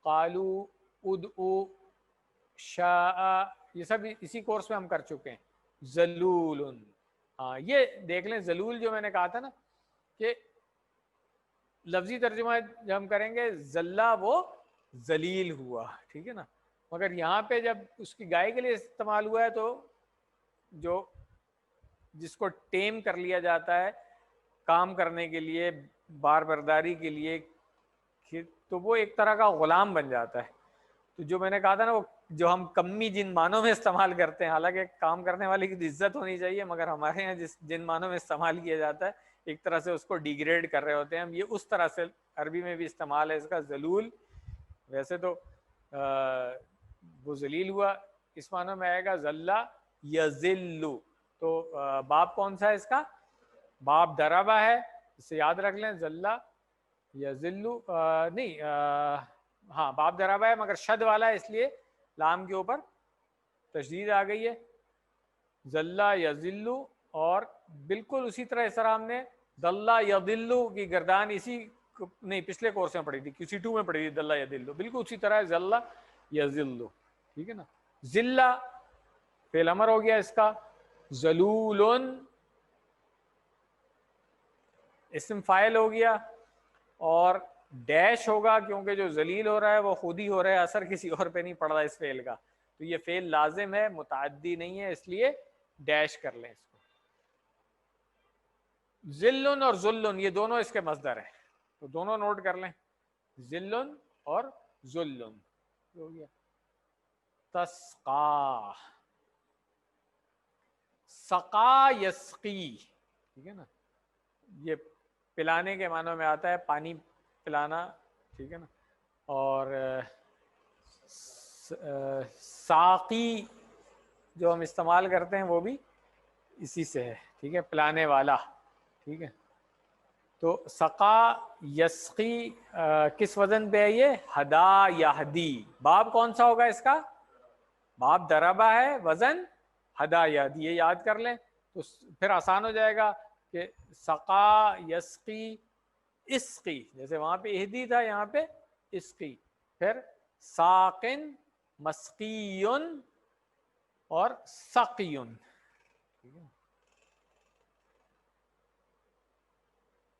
[SPEAKER 1] قالو ادعو شاء، یہ سب اسی کورس میں ہم کر چکے ہیں۔ ذلول، ہاں یہ دیکھ لیں ذلول جو میں نے کہا تھا نا کہ لفظی ترجمہ جب ہم کریں گے ذلہ وہ ذلیل ہوا، ٹھیک ہے نا، مگر یہاں پہ جب اس کی گائے کے لیے استعمال ہوا ہے تو جو جس کو ٹیم کر لیا جاتا ہے کام کرنے کے لیے بار برداری کے لیے، تو وہ ایک طرح کا غلام بن جاتا ہے۔ تو جو میں نے کہا تھا نا وہ جو ہم کمی جن معنوں میں استعمال کرتے ہیں، حالانکہ کام کرنے والے کی عزت ہونی چاہیے، مگر ہمارے یہاں جن معنوں میں استعمال کیا جاتا ہے ایک طرح سے اس کو ڈیگریڈ کر رہے ہوتے ہیں ہم۔ یہ اس طرح سے عربی میں بھی استعمال ہے اس کا ذلول، ویسے تو وہ ذلیل ہوا اس معنوں میں آئے گا ذلہ یذلو۔ تو باب کون سا ہے اس کا؟ باب دربہ ہے، اسے یاد رکھ لیں، ذلہ یذلو نہیں ہاں باب ضربہ ہے مگر شد والا ہے، اس لیے لام کے اوپر تشدید آ گئی ہے. ذلہ یذلو، اور بالکل اسی طرح اس طرح ہم نے دلہ یضلو کی گردان اسی نہیں پچھلے کورس میں پڑھی تھی، کسی 2 میں پڑھی تھی دلہ یضلو، بالکل اسی طرح ذلہ یذلو. ٹھیک ہے نا. ذلہ فعل امر ہو گیا اس کا. ذلول اسم فاعل ہو گیا، اور ڈیش ہوگا کیونکہ جو ذلیل ہو رہا ہے وہ خود ہی ہو رہا ہے، اثر کسی اور پہ نہیں پڑ رہا اس فعل کا، تو یہ فعل لازم ہے متعدی نہیں ہے، اس لیے ڈیش کر لیں اس کو. ذلن اور ذلن یہ دونوں اس کے مصدر ہیں، تو دونوں نوٹ کر لیں، ذلن اور ذلن ہو گیا. تسقا، سقا یسقی، ٹھیک ہے نا، یہ پلانے کے معنوں میں آتا ہے، پانی پلانا. ٹھیک ہے نا. اور ساقی جو ہم استعمال کرتے ہیں وہ بھی اسی سے ہے. ٹھیک ہے، پلانے والا. ٹھیک ہے. تو سقا یسقی کس وزن پہ ہے یہ؟ ہدا یہدی. باب کون سا ہوگا اس کا؟ باب ضربہ ہے، وزن ہدا یہدی. یہ یاد کر لیں تو پھر آسان ہو جائے گا کہ سقا یسقی اسقی، جیسے وہاں پہ اہدی تھا یہاں پہ اسقی. پھر ساقن مسقیون اور سقیون،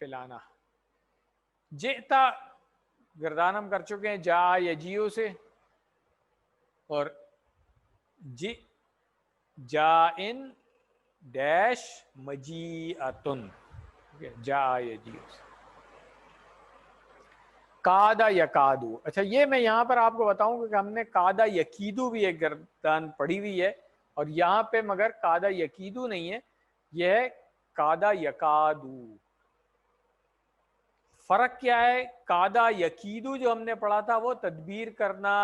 [SPEAKER 1] پلانا. جئتا گردان ہم کر چکے ہیں جا یا جیو سے، اور جی جا ان ڈیش مجیعتن، جا یا جیو سے. کادا یکادو، اچھا یہ میں یہاں پر آپ کو بتاؤں کہ ہم نے کادا یکیدو بھی ایک گردان پڑھی ہوئی ہے، اور یہاں پہ مگر کادا یکیدو نہیں ہے، یہ ہے کادا یکادو. فرق کیا ہے؟ کادا یکیدو جو ہم نے پڑھا تھا وہ تدبیر کرنا،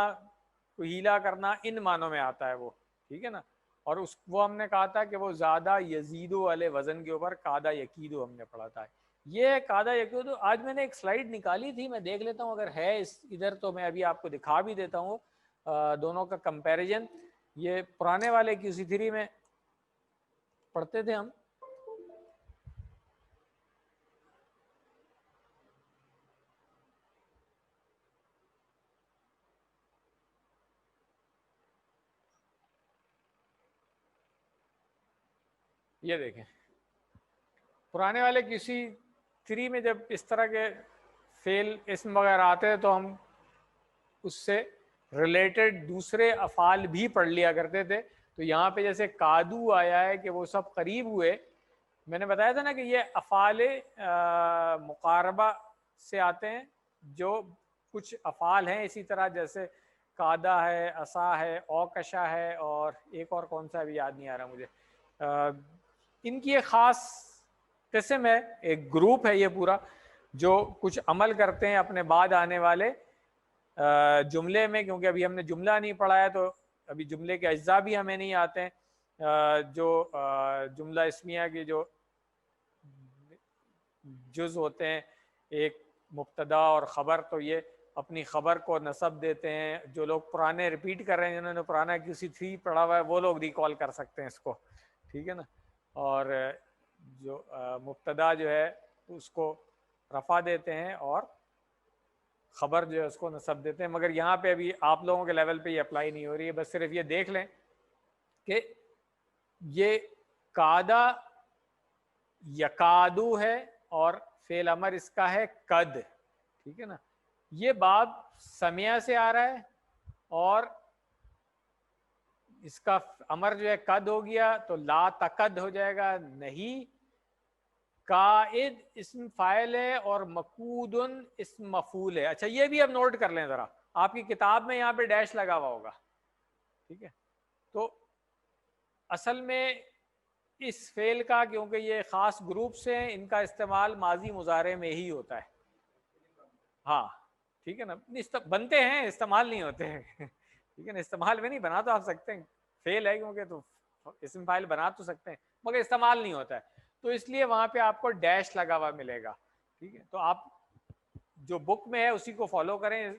[SPEAKER 1] ہیلا کرنا، ان معنوں میں آتا ہے وہ. ٹھیک ہے نا. اور وہ ہم نے کہا تھا کہ وہ زیادہ یزیدو والے وزن کے اوپر کادا یکیدو ہم نے پڑھا تھا. یہ کادا یکیدو آج میں نے ایک سلائیڈ نکالی تھی، میں دیکھ لیتا ہوں اگر ہے ادھر تو میں ابھی آپ کو دکھا بھی دیتا ہوں دونوں کا کمپیریزن. یہ پرانے والے QC3 میں پڑھتے تھے ہم. یہ دیکھیں پرانے والے QC3 میں جب اس طرح کے فعل اسم وغیرہ آتے ہیں تو ہم اس سے ریلیٹڈ دوسرے افعال بھی پڑھ لیا کرتے تھے. تو یہاں پہ جیسے کادو آیا ہے کہ وہ سب قریب ہوئے، میں نے بتایا تھا نا کہ یہ افعال مقاربہ سے آتے ہیں، جو کچھ افعال ہیں اسی طرح جیسے کادا ہے، عصا ہے، اوکشا ہے، اور ایک اور کون سا بھی یاد نہیں آ رہا مجھے. ان کی ایک خاص قسم ہے، ایک گروپ ہے یہ پورا، جو کچھ عمل کرتے ہیں اپنے بعد آنے والے جملے میں. کیونکہ ابھی ہم نے جملہ نہیں پڑھا ہے تو ابھی جملے کے اجزاء بھی ہمیں نہیں آتے ہیں. جو جملہ اسمیہ کے جو جز ہوتے ہیں، ایک مبتدا اور خبر، تو یہ اپنی خبر کو نصب دیتے ہیں. جو لوگ پرانے ریپیٹ کر رہے ہیں، جنہوں نے پرانا QC3 پڑھا ہوا ہے، وہ لوگ ریکال کر سکتے ہیں اس کو. ٹھیک ہے نا. اور جو مبتدا جو ہے اس کو رفع دیتے ہیں اور خبر جو ہے اس کو نصب دیتے ہیں. مگر یہاں پہ ابھی آپ لوگوں کے لیول پہ یہ اپلائی نہیں ہو رہی ہے. بس صرف یہ دیکھ لیں کہ یہ کادا یکادو ہے اور فعل امر اس کا ہے قد. ٹھیک ہے نا. یہ باب سمیہ سے آ رہا ہے اور اس کا امر جو ہے قد ہو گیا تو لا تقد ہو جائے گا. نہیں، قائد اسم فاعل ہے اور مقودن اسم مفعول ہے. اچھا یہ بھی اب نوٹ کر لیں ذرا، آپ کی کتاب میں یہاں پہ ڈیش لگا ہوا ہوگا. ٹھیک ہے. تو اصل میں اس فعل کا، کیونکہ یہ خاص گروپ سے ہیں، ان کا استعمال ماضی مضارع میں ہی ہوتا ہے. ہاں ٹھیک ہے نا. بنتے ہیں، استعمال نہیں ہوتے ہیں. ٹھیک ہے نا. استعمال میں نہیں، بنا تو آپ سکتے ہیں، فعل ہے کیونکہ تو اسم فاعل بنا تو سکتے ہیں، مگر استعمال نہیں ہوتا ہے. تو اس لیے وہاں پہ آپ کو ڈیش لگا ہوا ملے گا. ٹھیک ہے. تو آپ جو بک میں ہے اسی کو فالو کریں.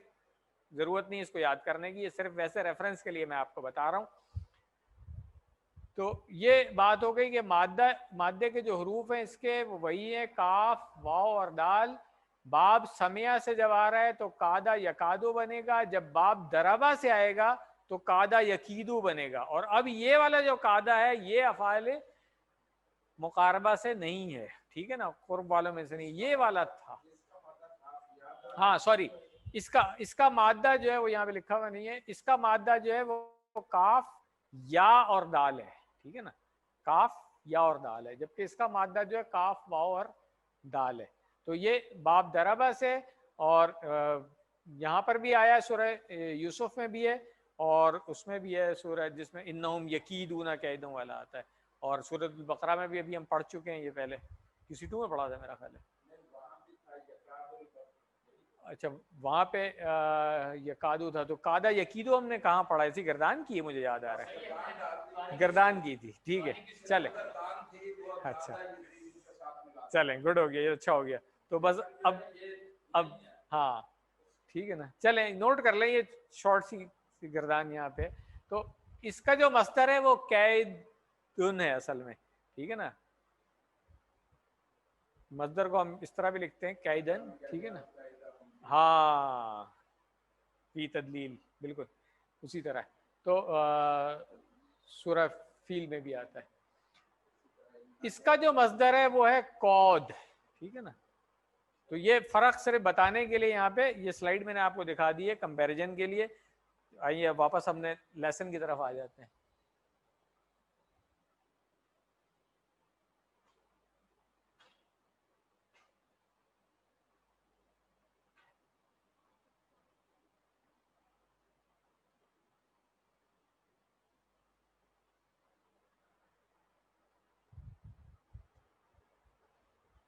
[SPEAKER 1] ضرورت نہیں اس کو یاد کرنے کی, یہ صرف ویسے ریفرنس کے لیے میں آپ کو بتا رہا ہوں. تو یہ بات ہو گئی کہ مادے کے جو حروف ہیں اس کے وہ وہی ہیں کاف, واو اور دال. باب سمیا سے جب آ رہا ہے تو قادہ یکادو بنے گا, جب باب دربا سے آئے گا تو قادہ یکیدو بنے گا. اور اب یہ والا جو قادہ ہے یہ افعال مقاربہ سے نہیں ہے, ٹھیک ہے نا, قرب والوں میں سے نہیں, یہ والا تھا. ہاں سوری, اس کا مادہ جو ہے وہ یہاں پہ لکھا ہوا نہیں ہے, اس کا مادہ جو ہے وہ کاف یا اور دال ہے, ٹھیک ہے نا, کاف یا اور دال ہے, جبکہ اس کا مادہ جو ہے کاف واو اور دال ہے. تو یہ باب دربا سے, اور یہاں پر بھی آیا سورہ یوسف میں بھی ہے, اور اس میں بھی ہے سورہ جس میں انہم یکیدون کیدوں والا آتا ہے, اور سورۃ البقرہ میں بھی ابھی ہم پڑھ چکے ہیں یہ پہلے, کسی ٹو میں پڑھا تھا میرا خیال ہے. اچھا وہاں پہ یکادو تھا, تو قادہ یکیدو ہم نے کہاں پڑھا, اسی گردان کی ہے, مجھے یاد آ رہا ہے گردان کی تھی, ٹھیک ہے چلیں, اچھا چلیں گڈ ہو گیا, یہ اچھا ہو گیا. تو بس اب ہاں ٹھیک ہے نا, چلیں نوٹ کر لیں یہ شارٹ سی گردان یہاں پہ. تو اس کا جو مصدر ہے وہ قیدن ہے اصل میں, ٹھیک ہے نا, مصدر کو ہم اس طرح بھی لکھتے ہیں قیدن, ٹھیک ہے نا, ہاں فی تدلیل بالکل اسی طرح. تو سورہ فیل میں بھی آتا ہے. اس کا جو مصدر ہے وہ ہے قود, ٹھیک ہے نا. تو یہ فرق صرف بتانے کے لیے یہاں پہ یہ سلائیڈ میں نے آپ کو دکھا دی ہے کمپیریزن کے لیے. آئیے اب واپس ہم نے لیسن کی طرف آ جاتے ہیں.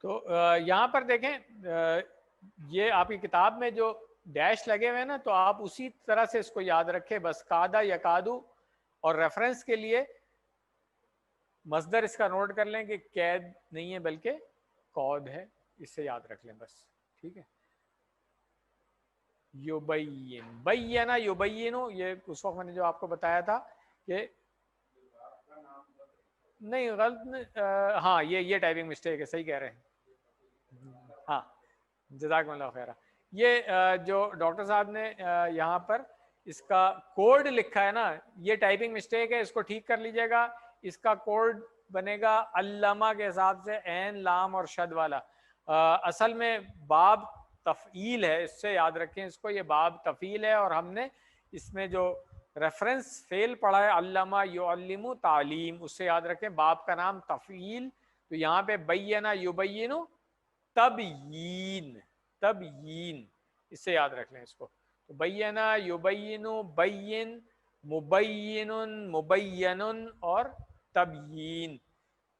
[SPEAKER 1] تو یہاں پر دیکھیں, یہ آپ کی کتاب میں جو ڈیش لگے ہوئے ہیں نا, تو آپ اسی طرح سے اس کو یاد رکھیں بس. قادہ یکادو, اور ریفرنس کے لیے مصدر اس کا نوٹ کر لیں کہ قید نہیں ہے بلکہ قود ہے, اس سے یاد رکھ لیں بس, ٹھیک ہے. یبین, بینا یبینو, یہ اس وقت میں نے جو آپ کو بتایا تھا کہ نہیں غلط, ہاں یہ ٹائپنگ مسٹیک ہے, صحیح کہہ رہے ہیں, ہاں جزاکم اللہ خیر. یہ جو ڈاکٹر صاحب نے یہاں پر اس کا کوڈ لکھا ہے نا, یہ ٹائپنگ مسٹیک ہے, اس کو ٹھیک کر لیجئے گا. اس کا کوڈ بنے گا علامہ کے حساب سے عین لام اور شد والا. اصل میں باب تفعیل ہے, اس سے یاد رکھیں اس کو, یہ باب تفعیل ہے, اور ہم نے اس میں جو ریفرنس فعل پڑھا ہے علامہ یعلم تعلیم, اس سے یاد رکھیں باب کا نام تفعیل. تو یہاں پہ بینا یبینو تبیین, تبیین, اس سے یاد رکھ لیں اس کو. تو بینا یبینو بین, مبین مبین, اور تبیین,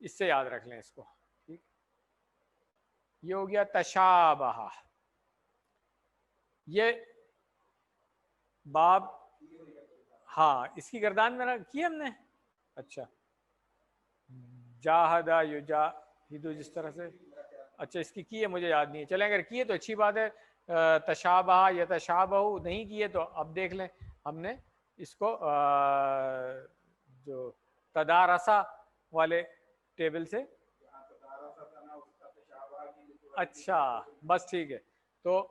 [SPEAKER 1] اس سے یاد رکھ لیں اس کو, ٹھیک. یہ ہو گیا تشابہ. یہ باب, ہاں اس کی گردان میں کی ہم نے, اچھا جاہدہ یجاہدو جس طرح سے, اچھا اس کی ہے مجھے یاد نہیں ہے, چلیں اگر کیے تو اچھی بات ہے. تشابہ یا تشابہ نہیں کیے تو اب دیکھ لیں ہم نے اس کو جو تدارسا والے ٹیبل سے, اچھا بس ٹھیک ہے. تو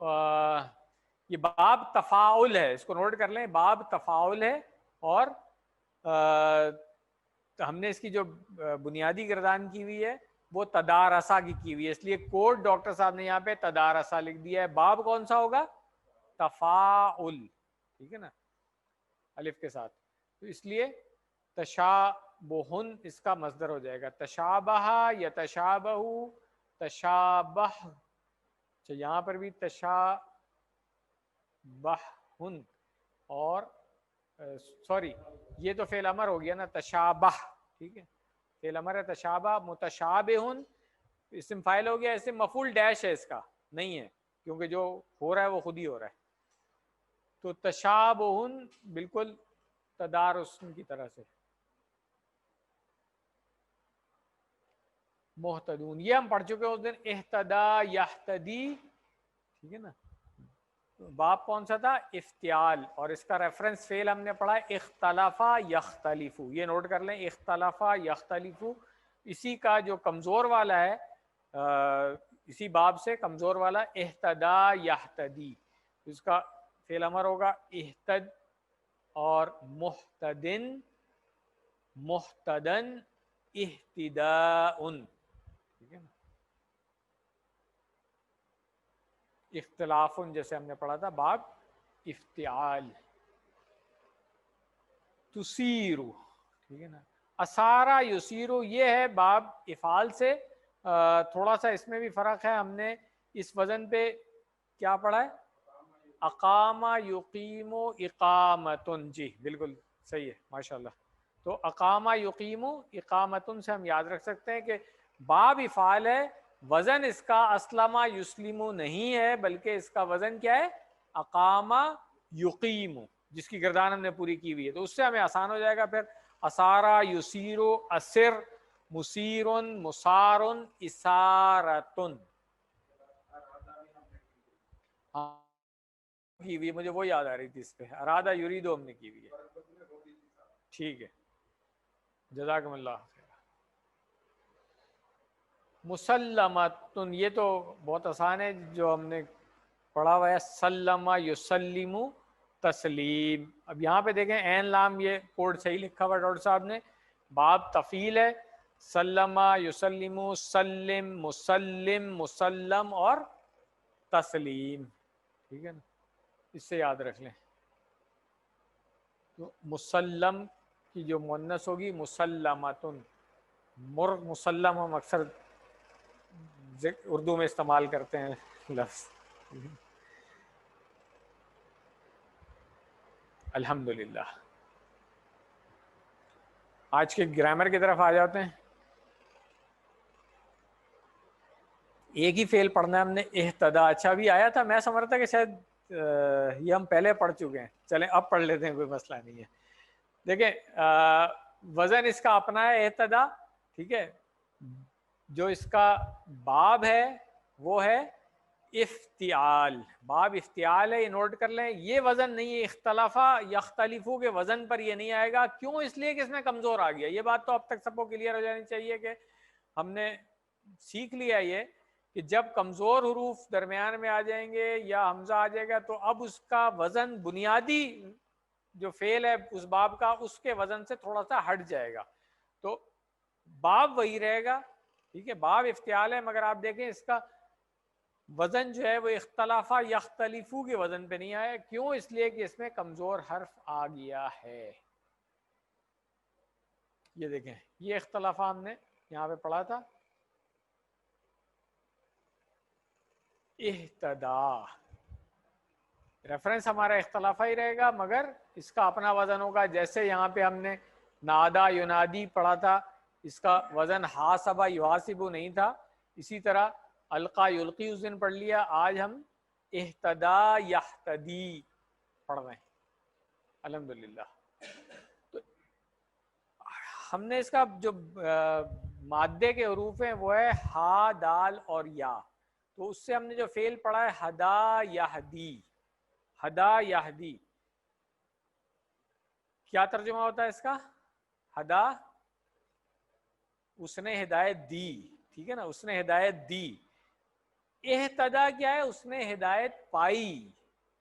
[SPEAKER 1] یہ باب تفاعل ہے, اس کو نوٹ کر لیں, باب تفاعل ہے, اور ہم نے اس کی جو بنیادی گردان کی ہوئی ہے وہ تدارسا کی ہوئی ہے, اس لیے کوڈ ڈاکٹر صاحب نے یہاں پہ تدارسا لکھ دیا ہے. باب کون سا ہوگا, تفاعل, ٹھیک ہے نا, الف کے ساتھ. تو اس لیے تشابہن اس کا مصدر ہو جائے گا, تشابہ یتشابہ, تشابہ. اچھا یہاں پر بھی تشابہن, اور سوری یہ تو فعل امر ہو گیا نا, تشابہ, ٹھیک ہے, فعل امر ہے تشابہ. متشابہن اسم فاعل ہو گیا, اسم مفعول ڈیش ہے اس کا نہیں ہے, کیونکہ جو ہو رہا ہے وہ خود ہی ہو رہا ہے. تو تشابہن بالکل تدارسن کی طرح سے. محتدون یہ ہم پڑھ چکے اس دن, اہتدا یہتدی, ٹھیک ہے نا. باب کون سا تھا؟ افتعال، اور اس کا ریفرنس فعل ہم نے پڑھا اختلافا یختلفو. یہ نوٹ کر لیں اختلافا یختلفو. اسی کا جو کمزور والا ہے اسی باب سے کمزور والا اہتدا یہتدی، اس کا فعل امر ہوگا اہتد اور محتدن محتدن اہتداءن. ٹھیک ہے نا. اختلاف جیسے ہم نے پڑھا تھا باب افتعال. تسیرو، ٹھیک ہے نا. اسارا یسیرو یہ ہے باب افعال سے. تھوڑا سا اس میں بھی فرق ہے. ہم نے اس وزن پہ کیا پڑھا ہے؟ اقام یقیم اقامتن. جی بالکل صحیح ہے ماشاءاللہ. تو اقام یقیم اقامتن سے ہم یاد رکھ سکتے ہیں کہ باب افعال ہے، وزن اس کا اسلم یسلم نہیں ہے بلکہ اس کا وزن کیا ہے؟ اقام یقیم، جس کی گردان ہم نے پوری کی ہوئی ہے. تو اس سے ہمیں آسان ہو جائے گا پھر. اسارا یسیرو اسر مسیرن مسارن اسارتن. کی ہوئی مجھے وہ یاد آ رہی تھی اس پہ. ارادہ یریدو ہم نے کی ہوئی ہے. ٹھیک ہے جزاکم اللہ خیر. مسلمتن یہ تو بہت آسان ہے جو ہم نے پڑھا ہوا ہے. سلم یسلم تسلیم. اب یہاں پہ دیکھیں عین لام یہ کوڈ صحیح لکھا ہوا ڈاکٹر صاحب نے. باب تفعیل ہے. سلم یسلم سلم مسلم مسلم اور تسلیم. ٹھیک ہے نا، اس سے یاد رکھ لیں. تو مسلم کی جو مؤنث ہوگی مسلمتن. مسلم ہم اکثر اردو میں استعمال کرتے ہیں لفظ. الحمدللہ. آج کے گرامر کی طرف آ جاتے ہیں. ایک ہی فعل پڑھنا ہے ہم نے اہتدا. اچھا ابھی آیا تھا، میں سمجھ رہا تھا کہ شاید یہ ہم پہلے پڑھ چکے ہیں. چلیں اب پڑھ لیتے ہیں، کوئی مسئلہ نہیں ہے. دیکھیں وزن اس کا اپنا ہے اہتدا. ٹھیک ہے، جو اس کا باب ہے وہ ہے افتعال. باب افتعال ہے، یہ نوٹ کر لیں. یہ وزن نہیں ہے اختلافا یختلفو کے وزن پر یہ نہیں آئے گا. کیوں؟ اس لیے کہ اس میں کمزور آ گیا. یہ بات تو اب تک سب کو کلیئر ہو جانی چاہیے کہ ہم نے سیکھ لیا یہ کہ جب کمزور حروف درمیان میں آ جائیں گے یا حمزہ آ جائے گا تو اب اس کا وزن بنیادی جو فعل ہے اس باب کا اس کے وزن سے تھوڑا سا ہٹ جائے گا. تو باب وہی رہے گا. ٹھیک ہے، باب افتعال ہے مگر آپ دیکھیں اس کا وزن جو ہے وہ اختلافا یختلفو کے وزن پہ نہیں آیا. کیوں؟ اس لیے کہ اس میں کمزور حرف آ گیا ہے. یہ دیکھیں یہ اختلافا ہم نے یہاں پہ پڑھا تھا اہتدا. ریفرنس ہمارا اختلافہ ہی رہے گا مگر اس کا اپنا وزن ہوگا. جیسے یہاں پہ ہم نے نادا ینادی پڑھا تھا، اس کا وزن حاسبہ یحاسبو نہیں تھا. اسی طرح القا یلقی اس دن پڑھ لیا. آج ہم اہتدا یہتدی پڑھ رہے ہیں الحمدللہ. تو ہم نے اس کا جو مادے کے حروف ہیں وہ ہے ہا دال اور یا. تو اس سے ہم نے جو فعل پڑھا ہے ہدا یہدی. ہدا یہدی کیا ترجمہ ہوتا ہے اس کا؟ ہدا اس نے ہدایت دی. ٹھیک ہے نا، اس نے ہدایت دی. اہتدا کیا ہے؟ اس نے ہدایت پائی.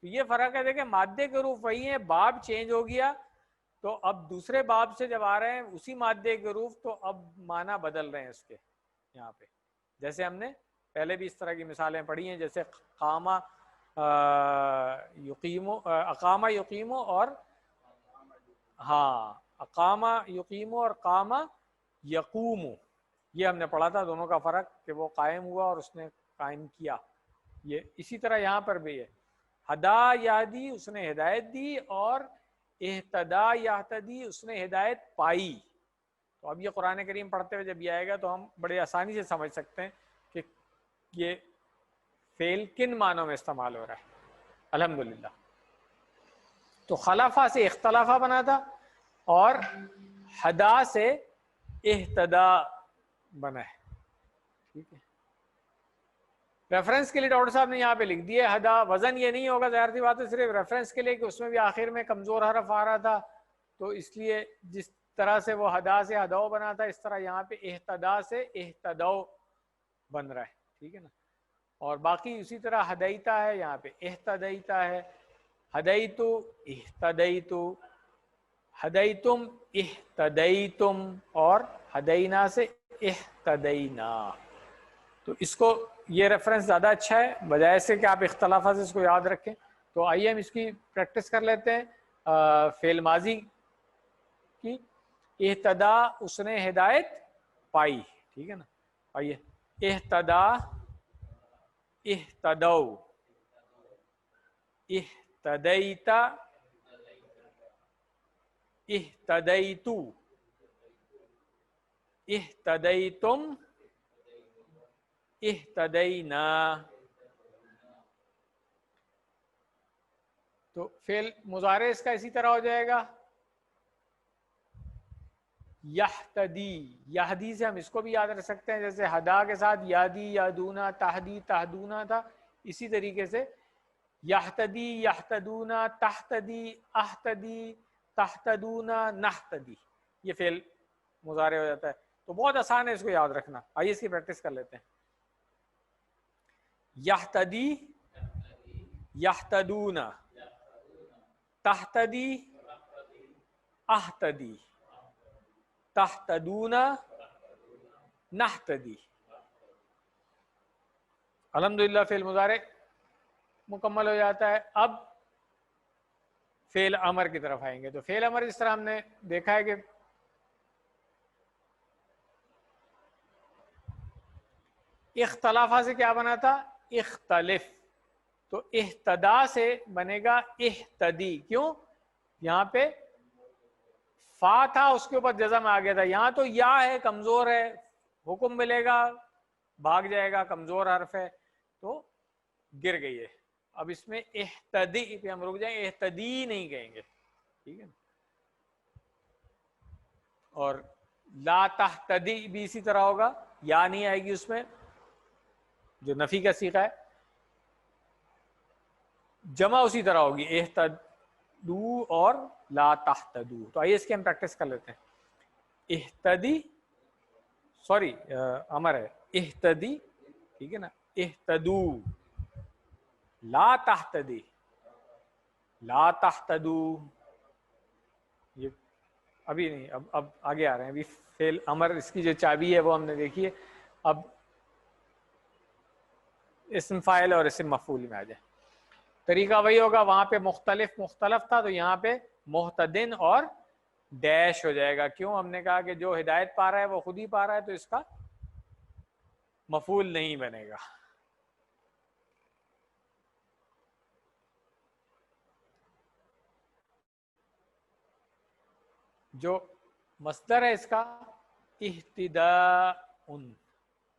[SPEAKER 1] تو یہ فرق ہے. دیکھیں مادے کے حروف وہی ہیں، باب چینج ہو گیا. تو اب دوسرے باب سے جب آ رہے ہیں اسی مادے کے حروف تو اب معنی بدل رہے ہیں اس کے. یہاں پہ جیسے ہم نے پہلے بھی اس طرح کی مثالیں پڑھی ہیں، جیسے قامہ یقیمو، اقامہ یقیمو اور ہاں اقامہ یقیمو اور قامہ یقومو. یہ ہم نے پڑھا تھا دونوں کا فرق کہ وہ قائم ہوا اور اس نے قائم کیا. یہ اسی طرح یہاں پر بھی ہے ہدا یہدی اس نے ہدایت دی اور اہتدا یہتدی اس نے ہدایت پائی. تو اب یہ قرآن کریم پڑھتے ہوئے جب یہ آئے گا تو ہم بڑے آسانی سے سمجھ سکتے ہیں کہ یہ فعل کن معنوں میں استعمال ہو رہا ہے. الحمدللہ. تو خلافہ سے اختلافہ بنا تھا اور ہدا سے اہتدا بنا ہے. ٹھیک ہے، ریفرنس کے لیے ڈاکٹر صاحب نے یہاں پہ لکھ دیے ہدا، وزن یہ نہیں ہوگا، ظاہر سی بات ہے صرف ریفرنس کے لیے کہ اس میں بھی آخر میں کمزور حرف آ رہا تھا، تو اس لیے جس طرح سے وہ ہدا سے ہداؤ بنا تھا اس طرح یہاں پہ اہتدا سے اہتداؤ بن رہا ہے، ٹھیک ہے نا. اور باقی اسی طرح ہدیتا ہے، یہاں پہ اہتدیتا ہے، ہدیتو اہتدیتو، ہدیتم اہتدیتم، اور ہدینا سے اہتدینا. تو اس کو یہ ریفرنس زیادہ اچھا ہے بجائے سے کہ آپ اختلافات سے اس کو یاد رکھیں. تو آئیے ہم اس کی پریکٹس کر لیتے ہیں. فعل ماضی کی اہتدا، اس نے ہدایت پائی، ٹھیک ہے نا. آئیے اہتدا، اہتدو، اہتدیتا، اہتدیتو، اہتدیتم، اہتدینا. تو فعل مضارع اس کا اسی طرح ہو جائے گا یہتدی. یہدی سے ہم اس کو بھی یاد رکھ سکتے ہیں، جیسے ہدا کے ساتھ یادی، یادونا، تہدی، تہدونا تھا، اسی طریقے سے یہتدی، یہتدونا، تہتدی، اہتدی، تہتدونا، نہتدی، یہ فعل مضارع ہو جاتا ہے. تو بہت آسان ہے اس کو یاد رکھنا. آئیے اس کی پریکٹس کر لیتے ہیں. یہتدی، یہتدونا، تہتدی، اہتدی، تہتدونا، نہتدی. الحمدللہ فعل مضارع مکمل ہو جاتا ہے. اب فعل امر کی طرف آئیں گے. تو فعل امر اس طرح ہم نے دیکھا ہے کہ اختلافہ سے کیا بنا تھا؟ اختلف. تو اہتدا سے بنے گا اہتدی. کیوں؟ یہاں پہ فا تھا، اس کے اوپر جزم آ گیا تھا. یہاں تو یا ہے، کمزور ہے، حکم ملے گا بھاگ جائے گا، کمزور حرف ہے تو گر گئی ہے. اب اس میں اہتدی پہ ہم رک جائیں، اہتدی نہیں کہیں گے، ٹھیک ہے. اور لا تہتدی بھی اسی طرح ہوگا، یا نہیں آئے گی اس میں، جو نفی کا صیغہ ہے. جمع اسی طرح ہوگی اہتدو اور لا تہتدو. تو آئیے اس کی ہم پریکٹس کر لیتے ہیں. اہتدی، سوری امر ہے، اہتدی، ٹھیک ہے نا. اہتدو، لا تہتدی، لا تہتدو. یہ ابھی نہیں، اب آگے آ رہے ہیں. ابھی فعل امر اس کی جو چابی ہے وہ ہم نے دیکھی ہے. اب اسم فاعل اور اسم مفعول میں آ جائے. طریقہ وہی ہوگا، وہاں پہ مختلف مختلف تھا، تو یہاں پہ محتدن اور ڈیش ہو جائے گا. کیوں؟ ہم نے کہا کہ جو ہدایت پا رہا ہے وہ خود ہی پا رہا ہے، تو اس کا مفعول نہیں بنے گا. جو مصدر ہے اس کا اہتداء،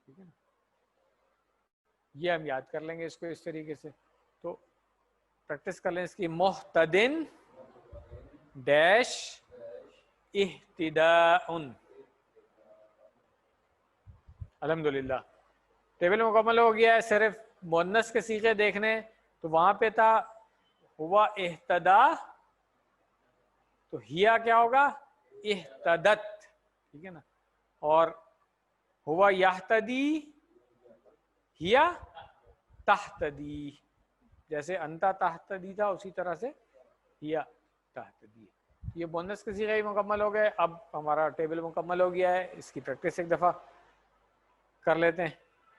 [SPEAKER 1] ٹھیک ہے نا. یہ ہم یاد کر لیں گے اس کو اس طریقے سے. تو پریکٹس کر لیں اس کی. محتدن ڈیش اہتداء. الحمدللہ ٹیبل مکمل ہو گیا ہے. صرف مؤنث کے صیغے دیکھنے، تو وہاں پہ تھا ہوا اہتدا، تو ہیا کیا ہوگا؟ اہتدت، ٹھیک ہے نا. اور ہوا یہتدی، ہیا تہتدی. جیسے انتا تہتدی تھا، اسی طرح سے ہیا تہتدی. یہ مؤنث کے صیغے مکمل ہو گئے. اب ہمارا ٹیبل مکمل ہو گیا ہے. اس کی پریکٹس ایک دفعہ کر لیتے ہیں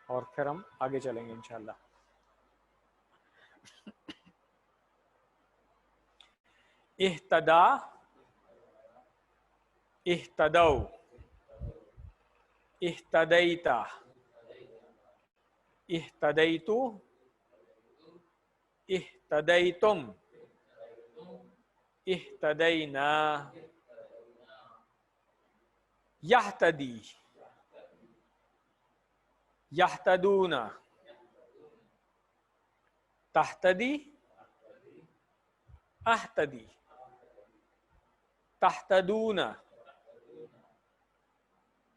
[SPEAKER 1] اور پھر ہم آگے چلیں گے انشاءاللہ. اہتدا، اہتدو، اہتدیتا، اہتدیتو، اہتدیتم، اہتدینا. یہتدی، یہتدون، تہتدی، اہتدی، تہتدون،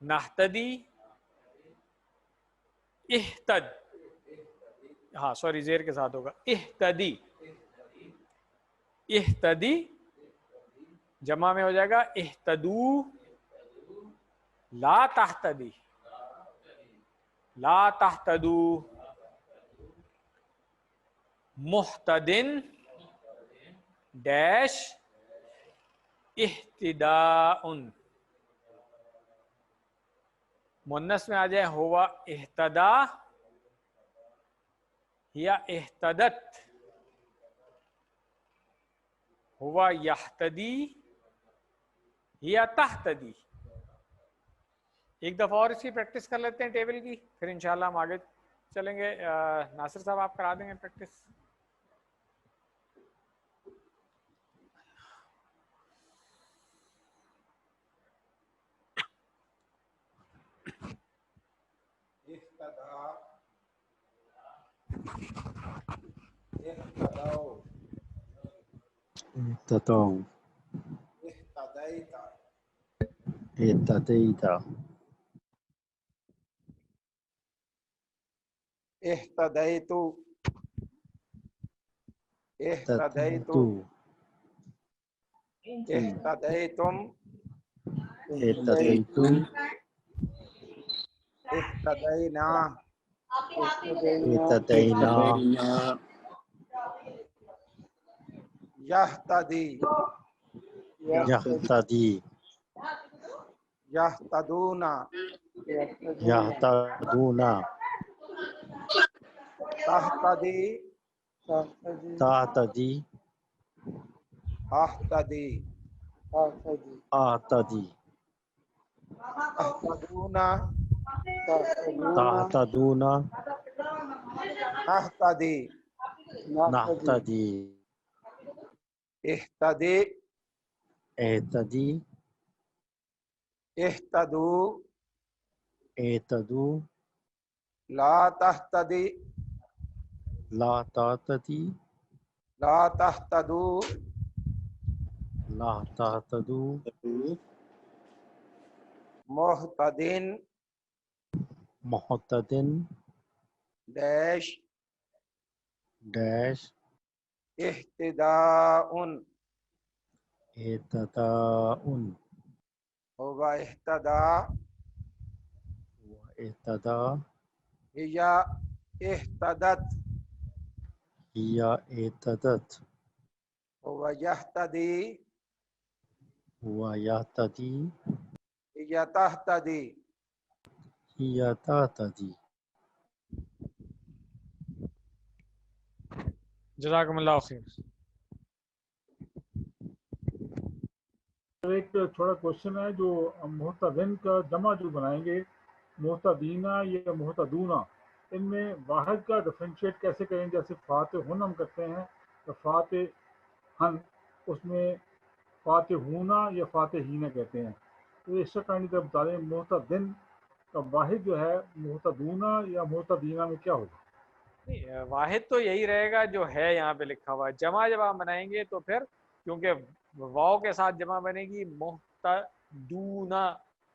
[SPEAKER 1] نہتدی، اہتد. ہاں سوری زیر کے ساتھ ہوگا اہتدی، اہتدی جمع میں ہو جائے گا اہتدو، لا تہتدی، لا تہتدو، محتدن ڈیش اہتداء، مونس میں آ جائے ہوا اہتدا یا اہتدت، ہوا یہتدی یا تہتدی۔ ایک دفعہ اور اس کی پریکٹس کر لیتے ہیں ٹیبل کی، پھر انشاءاللہ ہم آگے چلیں گے۔ ناصر صاحب آپ کرا دیں گے practice?
[SPEAKER 3] اهتدوا اهتديت
[SPEAKER 2] اهتديت اهتديت اهتديتم
[SPEAKER 3] اهتديتم
[SPEAKER 2] اهتدينا
[SPEAKER 3] اهتدينا
[SPEAKER 2] يهتدي
[SPEAKER 3] يهتدي
[SPEAKER 2] يهتدون
[SPEAKER 3] يهتدون
[SPEAKER 2] تهتدي
[SPEAKER 3] تهتدي
[SPEAKER 2] اهتدي
[SPEAKER 3] أهتدي
[SPEAKER 2] تهتدون
[SPEAKER 3] تهتدون
[SPEAKER 2] نهتدي
[SPEAKER 3] نهتدي
[SPEAKER 2] اهتدي
[SPEAKER 3] اهتدي
[SPEAKER 2] اهتدوا
[SPEAKER 3] اهتدوا
[SPEAKER 2] law تهتدي
[SPEAKER 3] law تهتدي
[SPEAKER 2] law تهتدوا
[SPEAKER 3] law تهتدوا
[SPEAKER 2] مهتدين
[SPEAKER 3] مهتدٍ
[SPEAKER 2] those
[SPEAKER 3] those
[SPEAKER 2] اهتداء
[SPEAKER 3] اهتداء
[SPEAKER 2] هو اهتدى
[SPEAKER 3] واهتدى
[SPEAKER 2] هي اهتدت
[SPEAKER 3] هي اهتدت
[SPEAKER 2] هو يهتدي
[SPEAKER 3] هو يهتدي
[SPEAKER 2] هي تهتدي
[SPEAKER 3] هي تهتدي۔
[SPEAKER 1] جزاکم اللہ خیر۔
[SPEAKER 5] ایک تھوڑا کوشچن ہے، جو محتدن کا جمع جو بنائیں گے محتدینہ یا محتدونہ، ان میں واحد کا ڈفرینشیٹ کیسے کریں؟ جیسے فاتحون ہم کرتے ہیں تو فاتحن، اس میں فاتحونہ یا فاتحینہ کہتے ہیں، تو اس سے کائنڈ کا بتا دیں محتدن کا واحد جو ہے محتدونہ یا محتدینہ میں کیا ہوگا؟
[SPEAKER 1] واحد تو یہی رہے گا جو ہے یہاں پہ لکھا ہوا ہے۔ جمع جب آپ بنائیں گے تو پھر کیونکہ واؤ کے ساتھ جمع بنے گی محتدونہ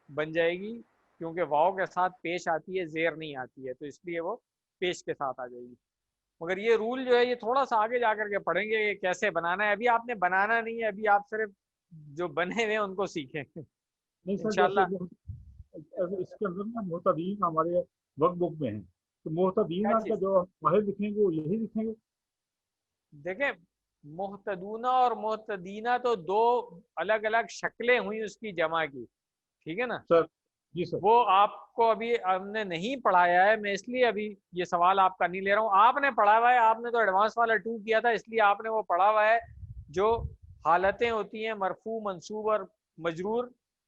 [SPEAKER 1] بن جائے گی، کیونکہ واؤ کے ساتھ پیش آتی ہے، زیر نہیں آتی ہے، تو اس لیے وہ پیش کے ساتھ آ جائے گی۔ مگر یہ رول جو ہے یہ تھوڑا سا آگے جا کر کے پڑھیں گے کہ کیسے بنانا ہے، ابھی آپ نے بنانا نہیں ہے، ابھی آپ صرف جو بنے ہوئے ہیں ان کو سیکھیں
[SPEAKER 5] نہیں سر،
[SPEAKER 1] انشاءاللہ۔
[SPEAKER 5] جیسے اس کے اندر نا محتدین ہمارے ورک بک میں ہیں، تو محتدینہ
[SPEAKER 1] کیا
[SPEAKER 5] کا
[SPEAKER 1] چیز؟
[SPEAKER 5] جو واحد لکھیں گے وہ یہی لکھیں گے؟
[SPEAKER 1] دیکھیں محتدونہ اور محتدینہ تو دو الگ الگ شکلیں ہوئی اس کی جمع کی، ٹھیک ہے نا؟
[SPEAKER 5] سر جی سر،
[SPEAKER 1] وہ آپ کو ابھی ہم نے نہیں پڑھایا ہے، میں اس لیے ابھی یہ سوال آپ کا نہیں لے رہا ہوں۔ آپ نے پڑھا ہوا ہے، آپ نے تو ایڈوانس والا 2 کیا تھا، اس لیے آپ نے وہ پڑھا ہوا ہے۔ جو حالتیں ہوتی ہیں مرفوع، منصوب اور مجرور،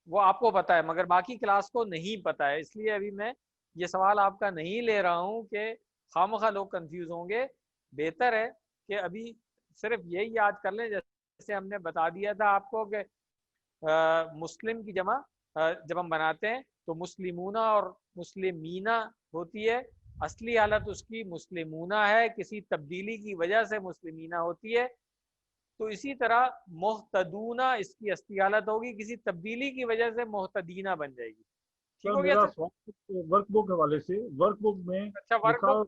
[SPEAKER 1] وہ آپ کو پتا ہے، مگر باقی کلاس کو نہیں پتا ہے، اس لیے ابھی میں یہ سوال آپ کا نہیں لے رہا ہوں کہ خامخواہ لوگ کنفیوز ہوں گے۔ بہتر ہے کہ ابھی صرف یہی یاد کر لیں، جیسے ہم نے بتا دیا تھا آپ کو کہ مسلم کی جمع جب ہم بناتے ہیں تو مسلمونہ اور مسلمینہ ہوتی ہے، اصلی حالت اس کی مسلمونہ ہے، کسی تبدیلی کی وجہ سے مسلمینہ ہوتی ہے۔ تو اسی طرح محتدونہ اس کی اصلی حالت ہوگی، کسی تبدیلی کی وجہ سے محتدینہ بن جائے گی۔ ٹھیک
[SPEAKER 5] سر
[SPEAKER 1] ہو گیا
[SPEAKER 5] میرا
[SPEAKER 1] سر؟
[SPEAKER 5] سوال ورک بک کے حوالے سے، ورک بک میں
[SPEAKER 1] اچھا ورک
[SPEAKER 5] لکھا
[SPEAKER 1] بک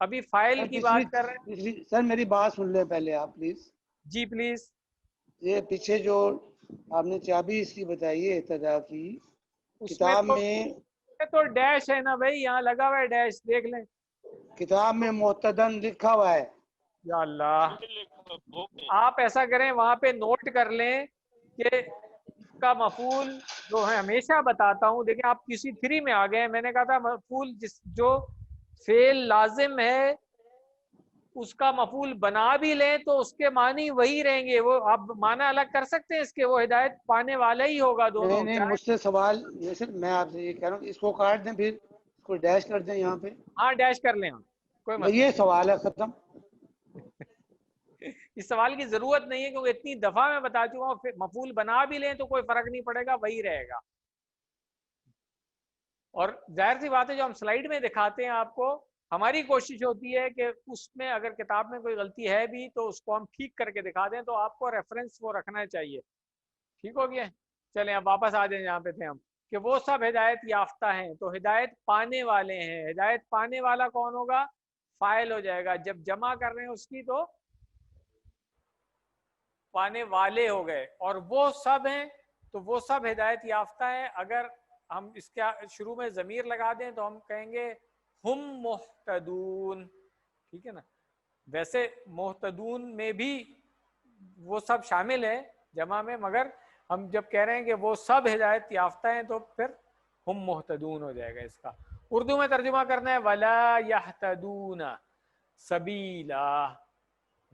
[SPEAKER 1] ابھی فائل کی بات کر رہے ہیں.
[SPEAKER 6] سر میری بات سن لیں پہلے آپ پلیز.
[SPEAKER 1] G please.
[SPEAKER 6] یہ پیچھے جو آپ نے چابی اس کی بتائی ہے ابتدا کی
[SPEAKER 1] اس
[SPEAKER 6] کتاب
[SPEAKER 1] میں
[SPEAKER 6] میں
[SPEAKER 1] تو ڈیش ہے نا بھائی, یہاں لگا ہوا ہے ڈیش, دیکھ لیں.
[SPEAKER 6] کتاب میں محتدن لکھا ہوا ہے.
[SPEAKER 1] یا اللہ, آپ ایسا کریں وہاں پہ نوٹ کر لیں کہ اس کا مفعول جو ہے, ہمیشہ بتاتا ہوں, دیکھیں آپ کسی 3 میں آ گئے. میں نے کہا تھا مفعول جو فعل لازم ہے اس کا مفعول بنا بھی لیں تو اس کے معنی وہی رہیں گے. وہ آپ معنی الگ کر سکتے ہیں اس کے, وہ ہدایت پانے والا ہی ہوگا دونوں.
[SPEAKER 6] نہیں مجھ سے سوال سر میں آپ سے یہ کہہ رہا ہوں اس کو کاٹ دیں, پھر اس کو ڈیش کر دیں یہاں پہ.
[SPEAKER 1] ہاں ڈیش کر لیں, کوئی مسئلہ
[SPEAKER 6] یہ سوال ہے ختم.
[SPEAKER 1] اس سوال کی ضرورت نہیں ہے کیونکہ اتنی دفعہ میں بتا چکا ہوں, مفعول بنا بھی لیں تو کوئی فرق نہیں پڑے گا, وہی رہے گا. اور ظاہر سی بات ہے جو ہم سلائیڈ میں دکھاتے ہیں آپ کو, ہماری کوشش ہوتی ہے کہ اس میں اگر کتاب میں کوئی غلطی ہے بھی تو اس کو ہم ٹھیک کر کے دکھا دیں, تو آپ کو ریفرنس وہ رکھنا چاہیے. ٹھیک ہو گیا؟ چلیں اب واپس آ جائیں جہاں پہ تھے ہم, کہ وہ سب ہدایت یافتہ ہیں تو ہدایت پانے والے ہیں. ہدایت پانے والا کون ہوگا؟ فاعل ہو جائے گا. جب جمع کر رہے ہیں اس کی تو پانے والے ہو گئے, اور وہ سب ہیں تو وہ سب ہدایت یافتہ ہیں. اگر ہم اس کے شروع میں ضمیر لگا دیں تو ہم کہیں گے ہم محتدون. ٹھیک ہے نا؟ ویسے محتدون میں بھی وہ سب شامل ہے جمع میں, مگر ہم جب کہہ رہے ہیں کہ وہ سب ہدایت یافتہ ہیں تو پھر ہم محتدون ہو جائے گا. اس کا اردو میں ترجمہ کرنا ہے ولا یہتدون سبیلا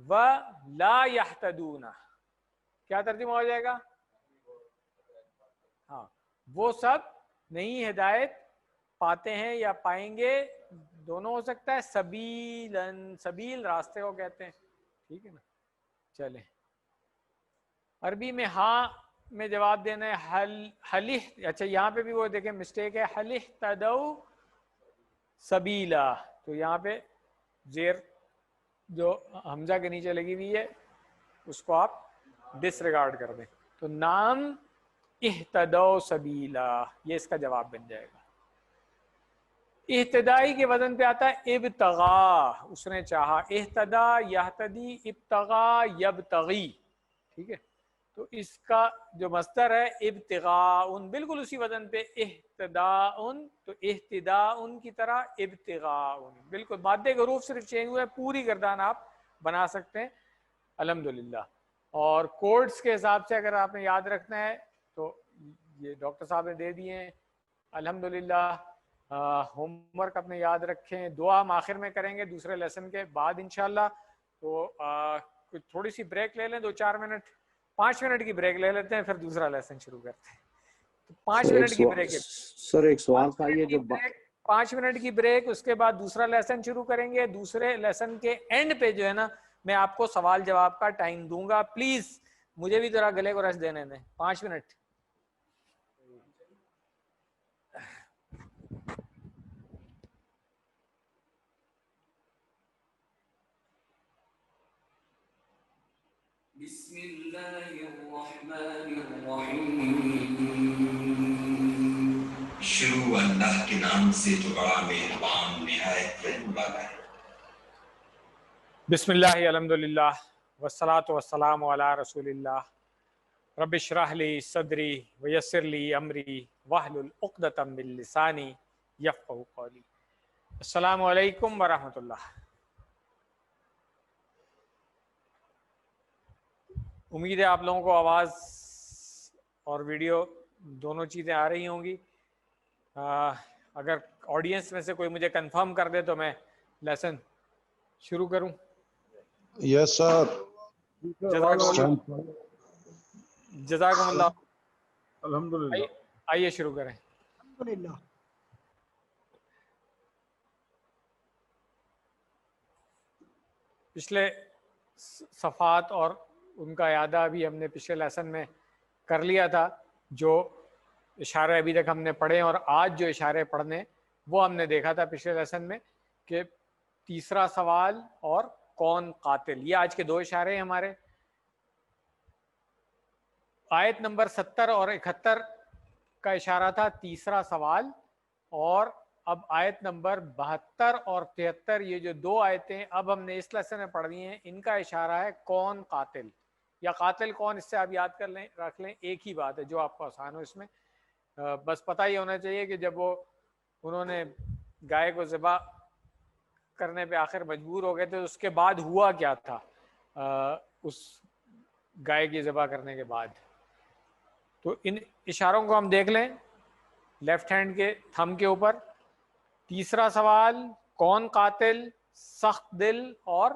[SPEAKER 1] ولا یہتدون. کیا ترجمہ ہو جائے گا؟ ہاں, وہ سب نہیں ہدایت پاتے ہیں یا پائیں گے, دونوں ہو سکتا ہے. سبیلن, سبیل راستے کو کہتے ہیں. ٹھیک ہے نا؟ چلیں عربی میں ہاں میں جواب دینا ہے حلح. اچھا یہاں پہ بھی وہ دیکھیں مسٹیک ہے, حلح تدو سبیلا, تو یہاں پہ زیر جو حمزہ کے نیچے لگی ہوئی ہے اس کو آپ ڈس ریگارڈ کر دیں, تو نام اہتدو سبیلا, یہ اس کا جواب بن جائے گا. اہتدائی کے وزن پہ آتا ہے ابتغا, اس نے چاہا. اہتدا یہتدی, ابتغا یبتغی. ٹھیک ہے, تو اس کا جو مصدر ہے ابتغاء, بالکل اسی وزن پہ اہتداء, تو اہتداء کی طرح ابتغاء, بالکل مادے کے حروف صرف چینج ہوئے, پوری گردان آپ بنا سکتے ہیں الحمدللہ. اور کوڈز کے حساب سے اگر آپ نے یاد رکھنا ہے تو یہ ڈاکٹر صاحب نے دے دیے ہیں الحمدللہ. ہوم ورک اپنے یاد رکھیں. دعا ہم آخر میں کریں گے دوسرے لیسن کے بعد انشاءاللہ. تو تھوڑی سی بریک لے لیں, 2-4 منٹ, 5 منٹ کی بریک لے لیتے ہیں, پھر دوسرا لیسن شروع کرتے ہیں. تو 5 منٹ کی بریک ہے
[SPEAKER 7] سر. ایک سوال تھا, یہ جو
[SPEAKER 1] 5 منٹ کی بریک, اس کے بعد دوسرا لیسن شروع کریں گے. دوسرے لیسن کے اینڈ پہ جو ہے نا میں آپ کو سوال جواب کا ٹائم دوں گا. پلیز مجھے بھی ذرا گلے کو ریسٹ دینے دیں 5 منٹ.
[SPEAKER 4] بسم اللہ الرحمن الرحیم. شروع اللہ کے نام سے جو بڑا مہربان نہایت رحم والا ہے.
[SPEAKER 1] بسم اللہ الحمدللہ والصلاة والسلام علی رسول اللہ. رب اشرح لی صدری ویسر لی امری واحلل عقدۃ من لسانی یفقہوا قولی. السلام علیکم ورحمۃ اللہ. امید ہے آپ لوگوں کو آواز اور ویڈیو دونوں چیزیں آ رہی ہوں گی. اگر آڈینس میں سے کوئی مجھے کنفرم کر دے تو میں لیسن شروع کروں.
[SPEAKER 8] یس سر.
[SPEAKER 1] جزاکم اللہ.
[SPEAKER 5] الحمدللہ.
[SPEAKER 1] آئیے شروع کریں.
[SPEAKER 6] الحمدللہ.
[SPEAKER 1] پچھلے صفحات اور ان کا اعادہ بھی ہم نے پچھلے لیسن میں کر لیا تھا. جو اشارے ابھی تک ہم نے پڑھے اور آج جو اشارے پڑھنے وہ ہم نے دیکھا تھا پچھلے لیسن میں کہ تیسرا سوال اور کون قاتل, یہ آج کے 2 اشارے ہیں ہمارے. آیت نمبر 70 اور 71 کا اشارہ تھا تیسرا سوال, اور اب آیت نمبر 72 اور 73 یہ جو دو آیتیں اب ہم نے اس لیسن میں پڑھ لی ہیں، ان کا اشارہ ہے کون قاتل یا قاتل کون، اس سے آپ یاد کر لیں، رکھ لیں، ایک ہی بات ہے جو آپ کو آسان ہو اس میں. بس پتہ ہی ہونا چاہیے کہ جب انہوں نے گائے کو ذبح کرنے پہ آخر مجبور ہو گئے تھے، اس کے بعد ہوا کیا تھا اس گائے کی ذبح کرنے کے بعد. تو ان اشاروں کو ہم دیکھ لیں لیفٹ ہینڈ کے تھم کے اوپر. تیسرا سوال کون قاتل، سخت دل اور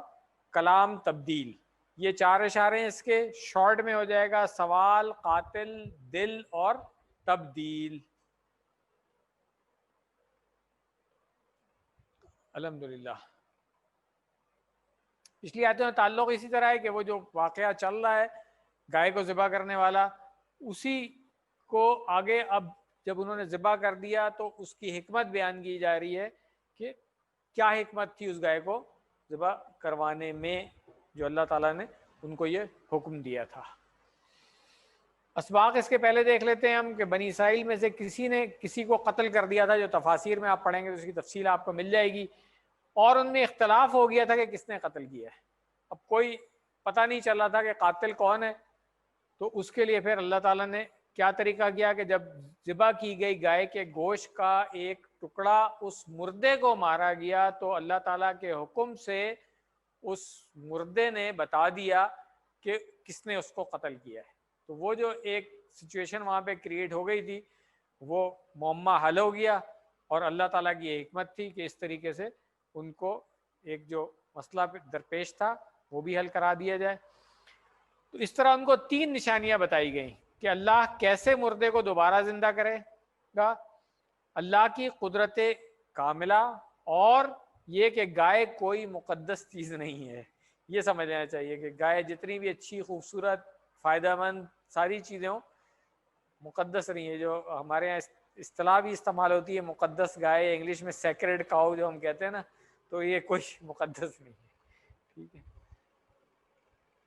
[SPEAKER 1] کلام تبدیل، یہ 4 اشارے ہیں اس کے. شارٹ میں ہو جائے گا سوال، قاتل، دل اور تبدیل. الحمدللہ. پچھلی آیتوں میں تعلق اسی طرح ہے کہ وہ جو واقعہ چل رہا ہے گائے کو ذبح کرنے والا، اسی کو آگے اب جب انہوں نے ذبح کر دیا تو اس کی حکمت بیان کی جا رہی ہے کہ کیا حکمت تھی اس گائے کو ذبح کروانے میں جو اللہ تعالیٰ نے ان کو یہ حکم دیا تھا. اسباق اس کے پہلے دیکھ لیتے ہیں ہم کہ بنی اسرائیل میں سے کسی نے کسی کو قتل کر دیا تھا، جو تفاسیر میں آپ پڑھیں گے تو اس کی تفصیل آپ کو مل جائے گی، اور ان میں اختلاف ہو گیا تھا کہ کس نے قتل کیا ہے. اب کوئی پتہ نہیں چل رہا تھا کہ قاتل کون ہے. تو اس کے لیے پھر اللہ تعالیٰ نے کیا طریقہ کیا کہ جب ذبح کی گئی گائے کے گوشت کا ایک ٹکڑا اس مردے کو مارا گیا تو اللہ تعالیٰ کے حکم سے اس مردے نے بتا دیا کہ کس نے اس کو قتل کیا ہے. تو وہ جو ایک سچویشن وہاں پہ کریٹ ہو گئی تھی وہ معمہ حل ہو گیا، اور اللہ تعالیٰ کی یہ حکمت تھی کہ اس طریقے سے ان کو ایک جو مسئلہ درپیش تھا وہ بھی حل کرا دیا جائے. تو اس طرح ان کو 3 نشانیاں بتائی گئیں کہ اللہ کیسے مردے کو دوبارہ زندہ کرے گا، اللہ کی قدرت کاملہ، اور یہ کہ گائے کوئی مقدس چیز نہیں ہے. یہ سمجھنا چاہیے کہ گائے جتنی بھی اچھی، خوبصورت، فائدہ مند ساری چیزیں ہوں، مقدس نہیں ہے. جو ہمارے یہاں اصطلاح بھی استعمال ہوتی ہے مقدس گائے، انگلش میں سیکرڈ کاؤ جو ہم کہتے ہیں نا، تو یہ کوئی مقدس نہیں ہے. ٹھیک ہے.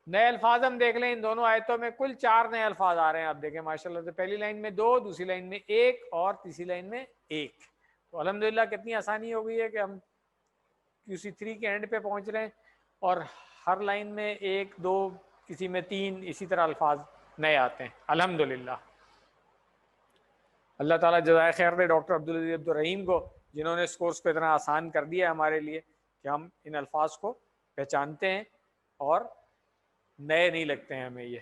[SPEAKER 1] نئے الفاظ ہم دیکھ لیں ان دونوں آیتوں میں، کل 4 نئے الفاظ آ رہے ہیں. آپ دیکھیں ماشاءاللہ سے، پہلی لائن میں 2، دوسری لائن میں 1 اور تیسری لائن میں 1. تو الحمدللہ کتنی آسانی ہو گئی ہے کہ ہم QC3 کے اینڈ پہ پہنچ رہے ہیں اور ہر لائن میں 1 2 کسی میں 3 اسی طرح الفاظ نئے آتے ہیں. الحمدللہ. اللہ تعالیٰ جزائے خیر دے ڈاکٹر عبدالعزیز عبدالرحیم کو، جنہوں نے اس کورس کو اتنا آسان کر دیا ہے ہمارے لیے کہ ہم ان الفاظ کو پہچانتے ہیں اور نئے نہیں لگتے ہیں ہمیں یہ.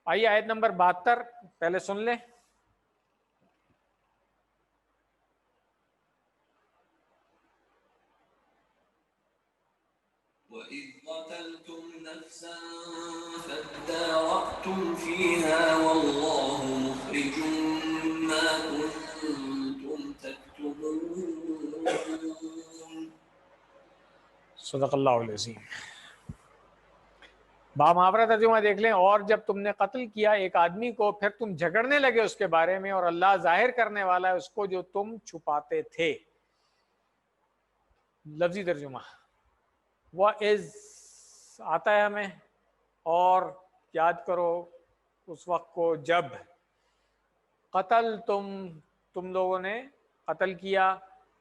[SPEAKER 1] آئیے آیت نمبر 72 پہلے سن لیں.
[SPEAKER 4] وَإِذْ قَتَلْتُمْ نَفْسًا فَادَّارَأْتُمْ فِيهَا وَاللَّهُ مُخْرِجٌ مَا كُنتُمْ تَكْتُمُونَ.
[SPEAKER 1] صدق اللہ العظیم. بامحاورہ ترجمہ دیکھ لیں. اور جب تم نے قتل کیا ایک آدمی کو، پھر تم جھگڑنے لگے اس کے بارے میں، اور اللہ ظاہر کرنے والا ہے اس کو جو تم چھپاتے تھے. لفظی ترجمہ وَإِذْ آتا ہے ہمیں، اور یاد کرو اس وقت کو جب قتل تم لوگوں نے قتل کیا،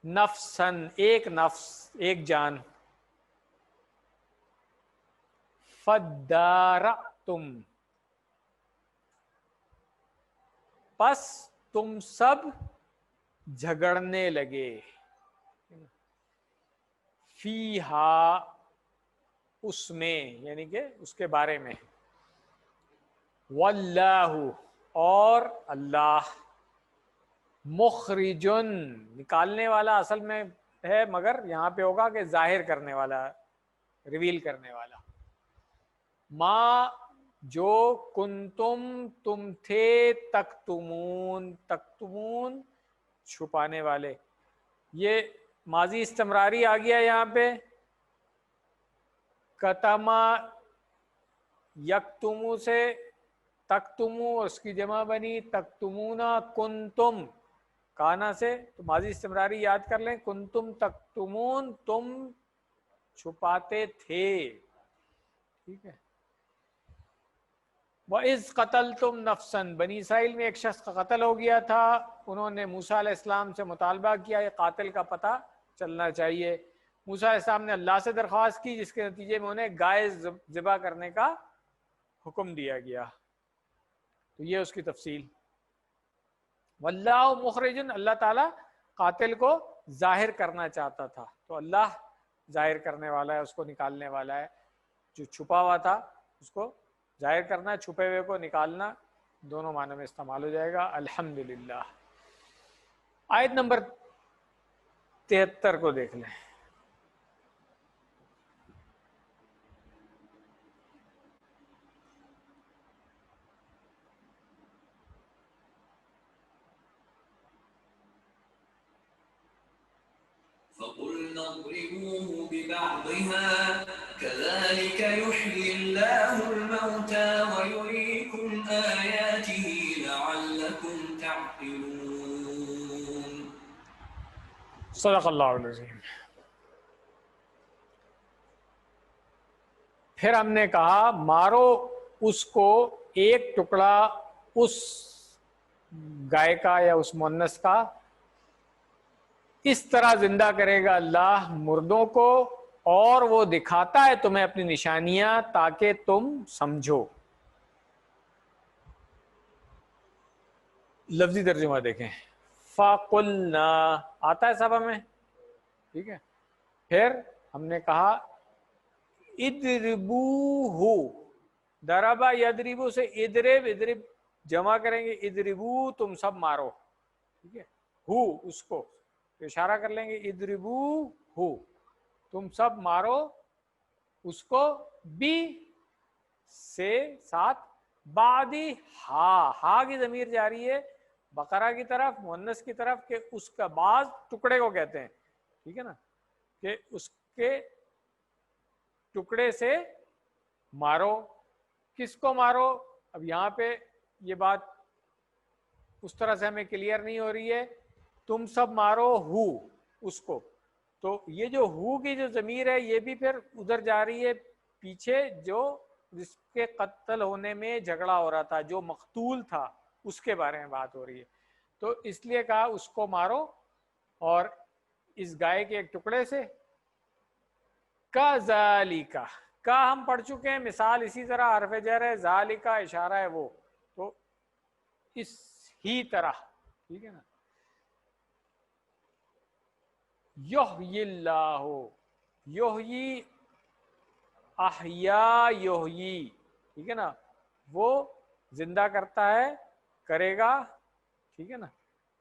[SPEAKER 1] نفسن ایک نفس، ایک جان، فَدَّارَأْتُمْ پس تم سب جھگڑنے لگے، فیہا اس میں، یعنی کہ اس کے بارے میں، واللہ اور اللہ، مخرجن نکالنے والا اصل میں ہے، مگر یہاں پہ ہوگا کہ ظاہر کرنے والا، ریویل کرنے والا. ما جو کنتم تم تھے، تکتمون چھپانے والے. یہ ماضی استمراری آ گیا یہاں پہ. کتما یکتمو سے تکتمو، اس کی جمع بنی تکتمونا، کنتم کانا سے، تو ماضی استمراری یاد کر لیں، کنتم تکتمون تم چھپاتے تھے. ٹھیک ہے. وَإِذْ قَتَلْتُمْ نَفْسًا، بنی اسرائیل میں ایک شخص کا قتل ہو گیا تھا، انہوں نے موسیٰ علیہ السلام سے مطالبہ کیا یہ قاتل کا پتہ چلنا چاہیے. موسیٰ علیہ السلام نے اللہ سے درخواست کی، جس کے نتیجے میں انہیں گائے ذبح کرنے کا حکم دیا گیا. تو یہ اس کی تفصیل. واللہ مخرجن، اللہ تعالیٰ قاتل کو ظاہر کرنا چاہتا تھا، تو اللہ ظاہر کرنے والا ہے، اس کو نکالنے والا ہے. جو چھپا ہوا تھا اس کو ظاہر کرنا، چھپے ہوئے کو نکالنا، دونوں معنی میں استعمال ہو جائے گا. الحمدللہ. آیت نمبر 73 کو دیکھ لیں.
[SPEAKER 4] فقلنا اضربوه ببعضها كذلك يحيي الله الموتى ويريكم آياته لعلكم تعقلون.
[SPEAKER 1] صدق اللہ العظیم. پھر ہم نے کہا مارو اس کو ایک ٹکڑا اس گائے کا یا اس مؤنث کا، اس طرح زندہ کرے گا اللہ مردوں کو، اور وہ دکھاتا ہے تمہیں اپنی نشانیاں تاکہ تم سمجھو. لفظی ترجمہ دیکھیں. فَقُلْنَا آتا ہے سب ہمیں، ٹھیک ہے. پھر ہم نے کہا اِدْرِبُوهُ، ضربہ یضربو سے ادرب، ادرب جمع کریں گے، اِدْرِبُو تم سب مارو، ٹھیک ہے. ہو اس کو اشارہ کر لیں گے، اِدْرِبُوهُ تم سب مارو اس کو، بی سے ساتھ، بعدی ہا کی ضمیر جاری ہے بقرہ کی طرف، مؤنث کی طرف، کہ اس کا بعض ٹکڑے کو کہتے ہیں، ٹھیک ہے نا، کہ اس کے ٹکڑے سے مارو. کس کو مارو؟ اب یہاں پہ یہ بات اس طرح سے ہمیں کلیئر نہیں ہو رہی ہے. تم سب مارو ہو اس کو، تو یہ جو ہو کی جو ضمیر ہے یہ بھی پھر ادھر جا رہی ہے پیچھے، جو جس کے قتل ہونے میں جھگڑا ہو رہا تھا، جو مقتول تھا، اس کے بارے میں بات ہو رہی ہے. تو اس لیے کہا اس کو مارو، اور اس گائے کے ایک ٹکڑے سے. کذالک، کا ہم پڑھ چکے ہیں، مثال اسی طرح، حرف جر ہے، ذالک اشارہ ہے وہ، تو اس ہی طرح، ٹھیک ہے نا. یحیی اللہ، یحیی احیا یحیی، ٹھیک ہے نا، وہ زندہ کرتا ہے، کرے گا، ٹھیک ہے نا.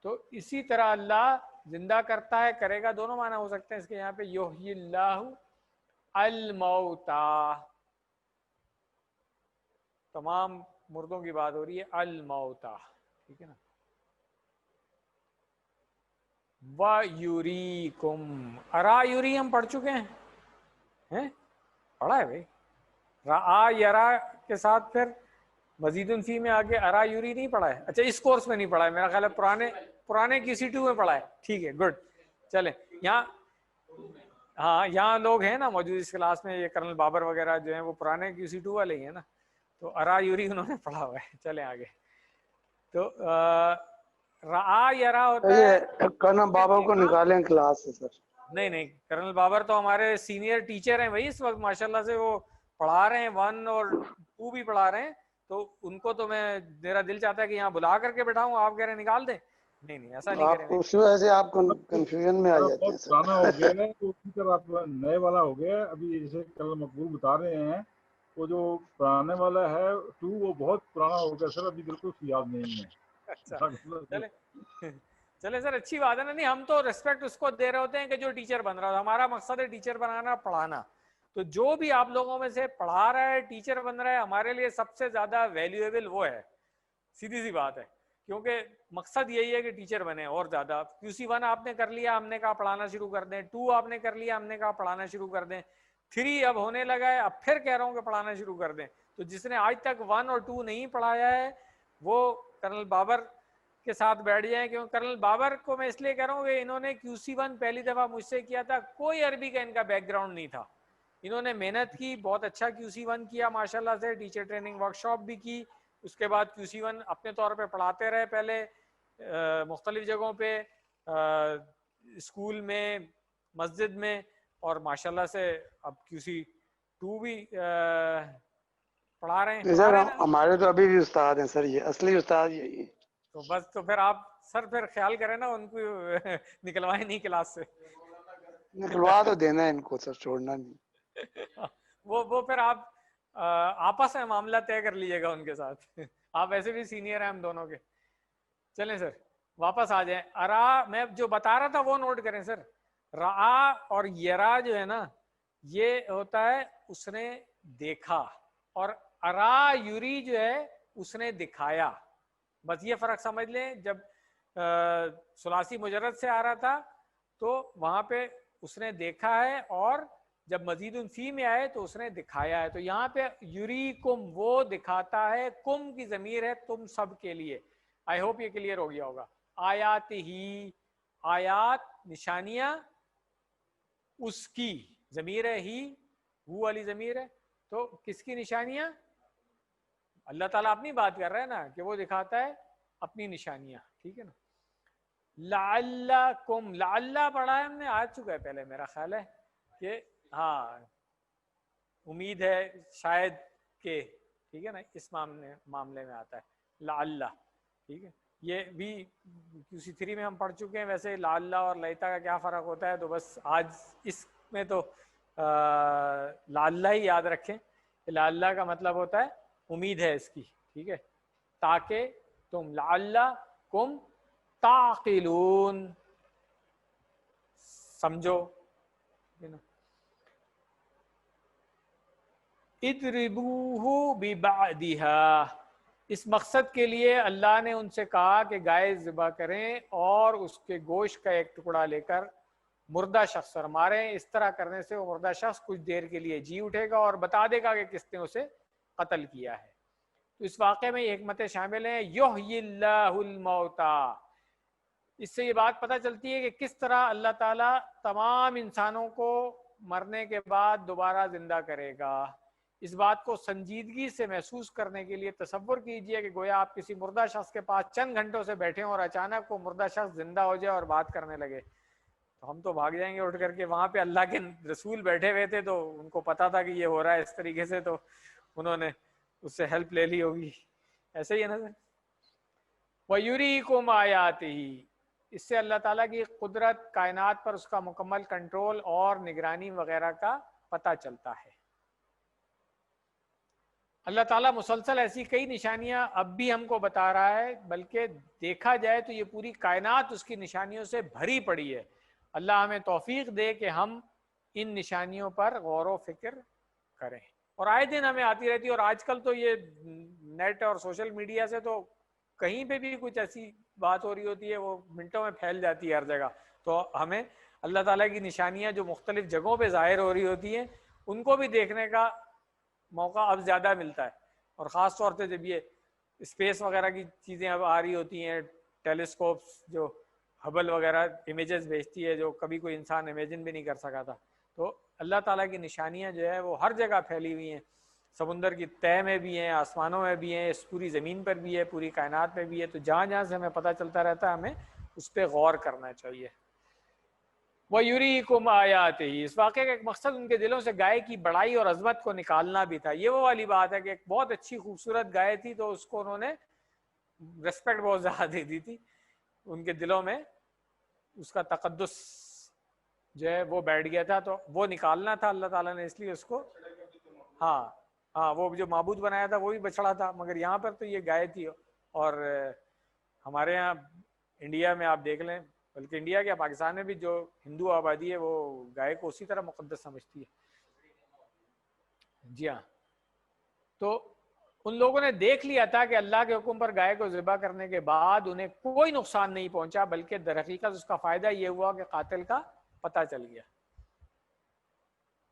[SPEAKER 1] تو اسی طرح اللہ زندہ کرتا ہے، کرے گا، دونوں معنی ہو سکتے ہیں اس کے یہاں پہ. یحیی اللہ الموتا، تمام مردوں کی بات ہو رہی ہے، الموتا، ٹھیک ہے نا. وَيُرِيكُمْ، ارا یوری ہم پڑھ چکے ہیں، پڑھا ہے بھائی. رآ یرا کے ساتھ پھر مزید فی میں آگے ارا یوری نہیں پڑھا ہے. اچھا اس کورس میں نہیں پڑھا ہے، میرا خیال ہے پرانے QC2 میں پڑھا ہے. ٹھیک ہے، گڈ. چلیں یہاں، ہاں یہاں لوگ ہیں نا موجود اس کلاس میں، یہ کرنل بابر وغیرہ جو ہیں وہ پرانے QC2 والے ہی ہیں نا، تو ارا یوری انہوں نے پڑھا ہوا ہے. چلیں آگے. تو رآ یرا ہوتا ہے.
[SPEAKER 6] کرنل بابر کو نکالیں کلاس سے سر.
[SPEAKER 1] نہیں کرنل بابر تو ہمارے سینئر ٹیچر ہیں بھائی اس وقت، ماشاءاللہ سے وہ پڑھا رہے ہیں، 1 اور 2 بھی پڑھا رہے ہیں. تو ان کو تو میرا دل چاہتا ہے کہ یہاں بلا کر کے بیٹھاؤں، آپ کہہ رہے ہیں نکال دیں. نہیں ایسا نہیں کریں گے.
[SPEAKER 6] اسی وجہ سے آپ کنفیوژن میں آ جاتے ہیں.
[SPEAKER 5] پرانا ہو گیا ہے تو اسی طرح نئے والا ہو گیا. ابھی جیسے کل مقبول بتا رہے ہیں، وہ جو پرانے والا ہے 2 وہ بہت پرانا ہو گیا سر، ابھی بالکل یاد نہیں ہے.
[SPEAKER 1] اچھا چلے سر، اچھی بات ہے نا. نہیں ہم تو ریسپیکٹ اس کو دے رہے ہوتے ہیں کہ جو ٹیچر بن رہا ہے. ہمارا مقصد ہے ٹیچر بنانا، پڑھانا. تو جو بھی آپ لوگوں میں سے پڑھا رہا ہے، ٹیچر بن رہا ہے، ہمارے لیے سب سے زیادہ ویلیویبل وہ ہے. سیدھی سی بات ہے، کیونکہ مقصد یہی ہے کہ ٹیچر بنے. اور زیادہ QC1 آپ نے کر لیا، ہم نے کہا پڑھانا شروع کر دیں. 2 آپ نے کر لیا، ہم نے کہا پڑھانا شروع کر دیں. 3 اب ہونے لگا ہے، اب پھر کہہ رہا ہوں کہ پڑھانا شروع کر دیں. تو جس نے آج تک 1 اور 2 نہیں پڑھایا ہے وہ کرنل بابر کے ساتھ بیٹھ جائیں. کیونکہ کرنل بابر کو میں اس لیے کہہ رہا ہوں کہ انہوں نے QC1 پہلی دفعہ مجھ سے کیا تھا، کوئی عربی کا ان کا بیک گراؤنڈ نہیں تھا. انہوں نے محنت کی، بہت اچھا QC1 کیا ماشاءاللہ سے، ٹیچر ٹریننگ ورکشاپ بھی کی، اس کے بعد QC1 اپنے طور پہ پڑھاتے رہے پہلے مختلف جگہوں پہ، اسکول میں، مسجد میں، اور ماشاءاللہ سے اب QC2 بھی پڑھا رہے ہیں
[SPEAKER 6] سر ہمارے تو ابھی بھی استاد ہیں سر، یہ اصلی استاد یہی ہے.
[SPEAKER 1] تو بس تو پھر آپ سر پھر خیال کریں نا ان کو نکلوائیں نہیں کلاس سے.
[SPEAKER 6] نکلوا تو دینا ہے ان کو سر، چھوڑنا نہیں.
[SPEAKER 1] وہ پھر آپ آپس میں معاملہ طے کر لیجیے گا ان کے ساتھ. آپ ایسے بھی سینئر ہیں ہم دونوں کے. چلیں سر واپس آ جائیں. ارا میں جو بتا رہا تھا وہ نوٹ کریں سر. رعا اور یرا جو ہے نا یہ ہوتا ہے اس نے دیکھا، اور ارا یوری جو ہے اس نے دکھایا. بس یہ فرق سمجھ لیں. جب ثلاثی مجرد سے آ رہا تھا تو وہاں پہ اس نے دیکھا ہے، اور جب مزید فی میں آئے تو اس نے دکھایا ہے. تو یہاں پہ یوری کم وہ دکھاتا ہے، کم کی ضمیر ہے تم سب کے لیے. آئی ہوپ یہ کلیئر ہو گیا ہوگا. آیات ہی، آیات نشانیاں اس کی، ضمیر ہے ہی، وہ والی ضمیر ہے. تو کس کی نشانیاں؟ اللہ تعالیٰ اپنی بات کر رہا ہے نا کہ وہ دکھاتا ہے اپنی نشانیاں. ٹھیک ہے نا. لعلکم، لعلہ پڑھا ہے ہم نے، آ چکا ہے پہلے میرا خیال ہے کہ ہاں امید ہے شاید کہ، ٹھیک ہے نا، اس معاملے میں آتا ہے لعلہ. ٹھیک ہے. یہ بھی QC3 میں ہم پڑھ چکے ہیں. ویسے لعلہ اور لیتا کا کیا فرق ہوتا ہے، تو بس آج اس میں تو لعلہ ہی یاد رکھیں. لعلہ کا مطلب ہوتا ہے امید ہے اس کی. ٹھیک ہے. تاکہ تم، لعلکم تعقلون، سمجھو. اضربوہ ببعدہا، اس مقصد کے لیے اللہ نے ان سے کہا کہ گائے ذبح کریں اور اس کے گوشت کا ایک ٹکڑا لے کر مردہ شخص پر ماریں. اس طرح کرنے سے وہ مردہ شخص کچھ دیر کے لیے جی اٹھے گا اور بتا دے گا کہ کس نے اسے قتل کیا ہے. تو اس واقعے میں یہ حکمتیں شامل ہیں. یحیی اللہ الموتى، اس سے یہ بات پتہ چلتی ہے کہ کس طرح اللہ تعالیٰ تمام انسانوں کو مرنے کے بعد دوبارہ زندہ کرے گا. اس بات کو سنجیدگی سے محسوس کرنے کے لیے تصور کیجئے کہ گویا آپ کسی مردہ شخص کے پاس چند گھنٹوں سے بیٹھے ہوں اور اچانک وہ مردہ شخص زندہ ہو جائے اور بات کرنے لگے. تو ہم تو بھاگ جائیں گے اٹھ کر کے. وہاں پہ اللہ کے رسول بیٹھے ہوئے تھے تو ان کو پتا تھا کہ یہ ہو رہا ہے اس طریقے سے، تو انہوں نے اس سے ہیلپ لے لی ہوگی. ایسے ہی ہے نا سر. وَيُرِيكُمْ آيَاتِهِ، اس سے اللہ تعالیٰ کی قدرت، کائنات پر اس کا مکمل کنٹرول اور نگرانی وغیرہ کا پتہ چلتا ہے. اللہ تعالیٰ مسلسل ایسی کئی نشانیاں اب بھی ہم کو بتا رہا ہے، بلکہ دیکھا جائے تو یہ پوری کائنات اس کی نشانیوں سے بھری پڑی ہے. اللہ ہمیں توفیق دے کہ ہم ان نشانیوں پر غور و فکر کریں. اور آئے دن ہمیں آتی رہتی ہے. اور آج کل تو یہ نیٹ اور سوشل میڈیا سے تو کہیں پہ بھی کچھ ایسی بات ہو رہی ہوتی ہے وہ منٹوں میں پھیل جاتی ہے ہر جگہ. تو ہمیں اللہ تعالیٰ کی نشانیاں جو مختلف جگہوں پہ ظاہر ہو رہی ہوتی ہیں ان کو بھی دیکھنے کا موقع اب زیادہ ملتا ہے. اور خاص طور سے جب یہ اسپیس وغیرہ کی چیزیں اب آ رہی ہوتی ہیں، ٹیلیسکوپس جو ہبل وغیرہ امیجز بھیجتی ہے جو کبھی کوئی انسان امیجن بھی نہیں کر سکا تھا، تو اللہ تعالیٰ کی نشانیاں جو ہے وہ ہر جگہ پھیلی ہوئی ہیں. سمندر کی تہہ میں بھی ہیں، آسمانوں میں بھی ہیں، اس پوری زمین پر بھی ہے، پوری کائنات میں بھی ہے. تو جہاں جہاں سے ہمیں پتہ چلتا رہتا ہے ہمیں اس پہ غور کرنا چاہیے. وَيُرِيكُمْ آيَاتِهِ، اس واقعے کا ایک مقصد ان کے دلوں سے گائے کی بڑائی اور عظمت کو نکالنا بھی تھا. یہ وہ والی بات ہے کہ ایک بہت اچھی خوبصورت گائے تھی تو اس کو انہوں نے ریسپیکٹ بہت زیادہ دے دی تھی. ان کے دلوں میں اس کا تقدس جو ہے وہ بیٹھ گیا تھا، تو وہ نکالنا تھا اللہ تعالیٰ نے، اس لیے اس کو ہاں وہ جو معبود بنایا تھا وہ بھی بچڑا تھا، مگر یہاں پر تو یہ گائے تھی. اور ہمارے یہاں انڈیا میں آپ دیکھ لیں، بلکہ انڈیا کیا پاکستان میں بھی جو ہندو آبادی ہے وہ گائے کو اسی طرح مقدس سمجھتی ہے. جی ہاں. تو ان لوگوں نے دیکھ لیا تھا کہ اللہ کے حکم پر گائے کو ذبح کرنے کے بعد انہیں کوئی نقصان نہیں پہنچا، بلکہ در حقیقت اس کا فائدہ یہ ہوا کہ قاتل کا پتہ چل گیا.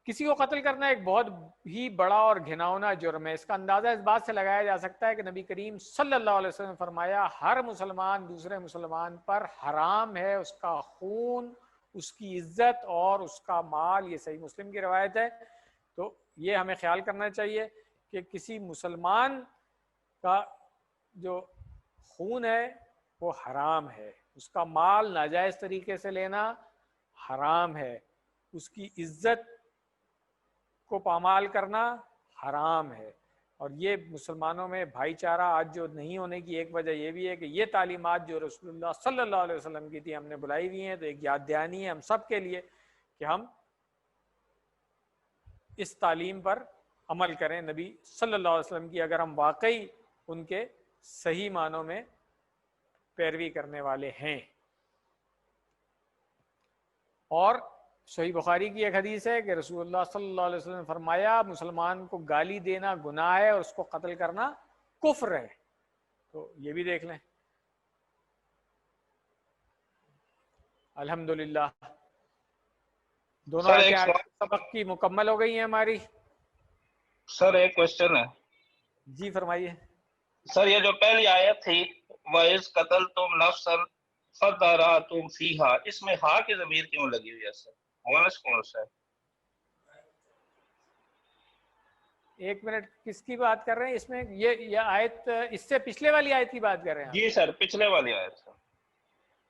[SPEAKER 1] کسی کو قتل کرنا ایک بہت ہی بڑا اور گھناؤنا جرم ہے. اس کا اندازہ اس بات سے لگایا جا سکتا ہے کہ نبی کریم صلی اللہ علیہ وسلم نے فرمایا ہر مسلمان دوسرے مسلمان پر حرام ہے اس کا خون، اس کی عزت اور اس کا مال. یہ صحیح مسلم کی روایت ہے. تو یہ ہمیں خیال کرنا چاہیے کہ کسی مسلمان کا جو خون ہے وہ حرام ہے، اس کا مال ناجائز طریقے سے لینا حرام ہے، اس کی عزت کو پامال کرنا حرام ہے۔ اور یہ مسلمانوں میں بھائی چارہ آج جو نہیں ہونے کی ایک وجہ یہ بھی ہے کہ یہ تعلیمات جو رسول اللہ صلی اللہ علیہ وسلم کی تھی ہم نے بلائی ہوئی ہیں، تو ایک یاد دہانی ہے ہم سب کے لیے کہ ہم اس تعلیم پر عمل کریں نبی صلی اللہ علیہ وسلم کی، اگر ہم واقعی ان کے صحیح معنوں میں پیروی کرنے والے ہیں۔ اور صحیح بخاری کی ایک حدیث ہے کہ رسول اللہ صلی اللہ علیہ وسلم نے فرمایا مسلمان کو گالی دینا گناہ ہے اور اس کو قتل کرنا کفر ہے۔ تو یہ بھی دیکھ لیں۔ الحمدللہ دونوں آیتیں سبق کی مکمل ہو گئی ہیں ہماری۔
[SPEAKER 9] سر ایک کوشچن ہے۔
[SPEAKER 1] جی فرمائیے۔
[SPEAKER 9] سر یہ جو پہلی آیت تھی وَإِذْ قَتَلْتُمْ نَفْسًا فَادَّارَأْتُمْ فِيهَا، اس میں ہا کی ضمیر کیوں لگی ہوئی ہے سر؟ ونس کون سا ہے؟
[SPEAKER 1] ایک منٹ، کس کی بات کر رہے ہیں اس میں؟ یہ آیت اس سے پچھلے والی آیت کی بات کر رہے ہیں؟
[SPEAKER 9] جی سر پچھلے والی آیت سر۔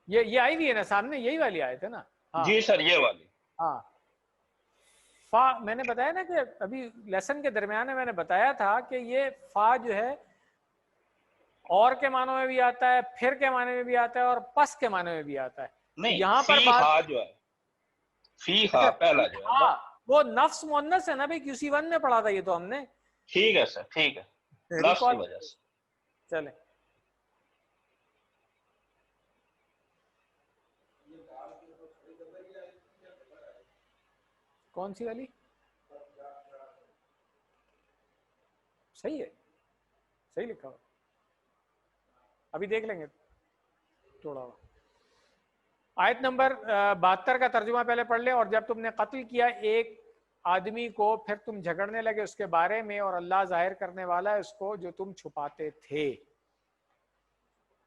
[SPEAKER 1] یہ آئی بھی ہے نا سامنے، یہی والی آیت ہے نا؟
[SPEAKER 9] جی سر یہ والی۔
[SPEAKER 1] ہاں فا، میں نے بتایا نا کہ ابھی لیسن کے درمیان میں نے بتایا تھا کہ یہ فا جو ہے اور کے معنوں میں بھی آتا ہے، پھر کے معنی میں بھی آتا ہے، اور پس کے معنی میں بھی آتا ہے۔
[SPEAKER 9] نہیں
[SPEAKER 1] یہاں پر
[SPEAKER 9] فیہا جو ہے، فیہا پہلا جو ہے
[SPEAKER 1] وہ نفس مؤنث ہے نا بھائی، QC 1 میں پڑھا تھا یہ تو ہم نے۔
[SPEAKER 9] ٹھیک ہے سر، ٹھیک ہے، لفظ کی وجہ سے۔
[SPEAKER 1] چلیں کون سی والی؟ صحیح ہے، صحیح لکھا ہوا، ابھی دیکھ لیں گے تھوڑا۔ آیت نمبر 72 کا ترجمہ پہلے پڑھ لیں۔ اور جب تم نے قتل کیا ایک آدمی کو پھر تم جھگڑنے لگے اس کے بارے میں، اور اللہ ظاہر کرنے والا ہے اس کو جو تم چھپاتے تھے۔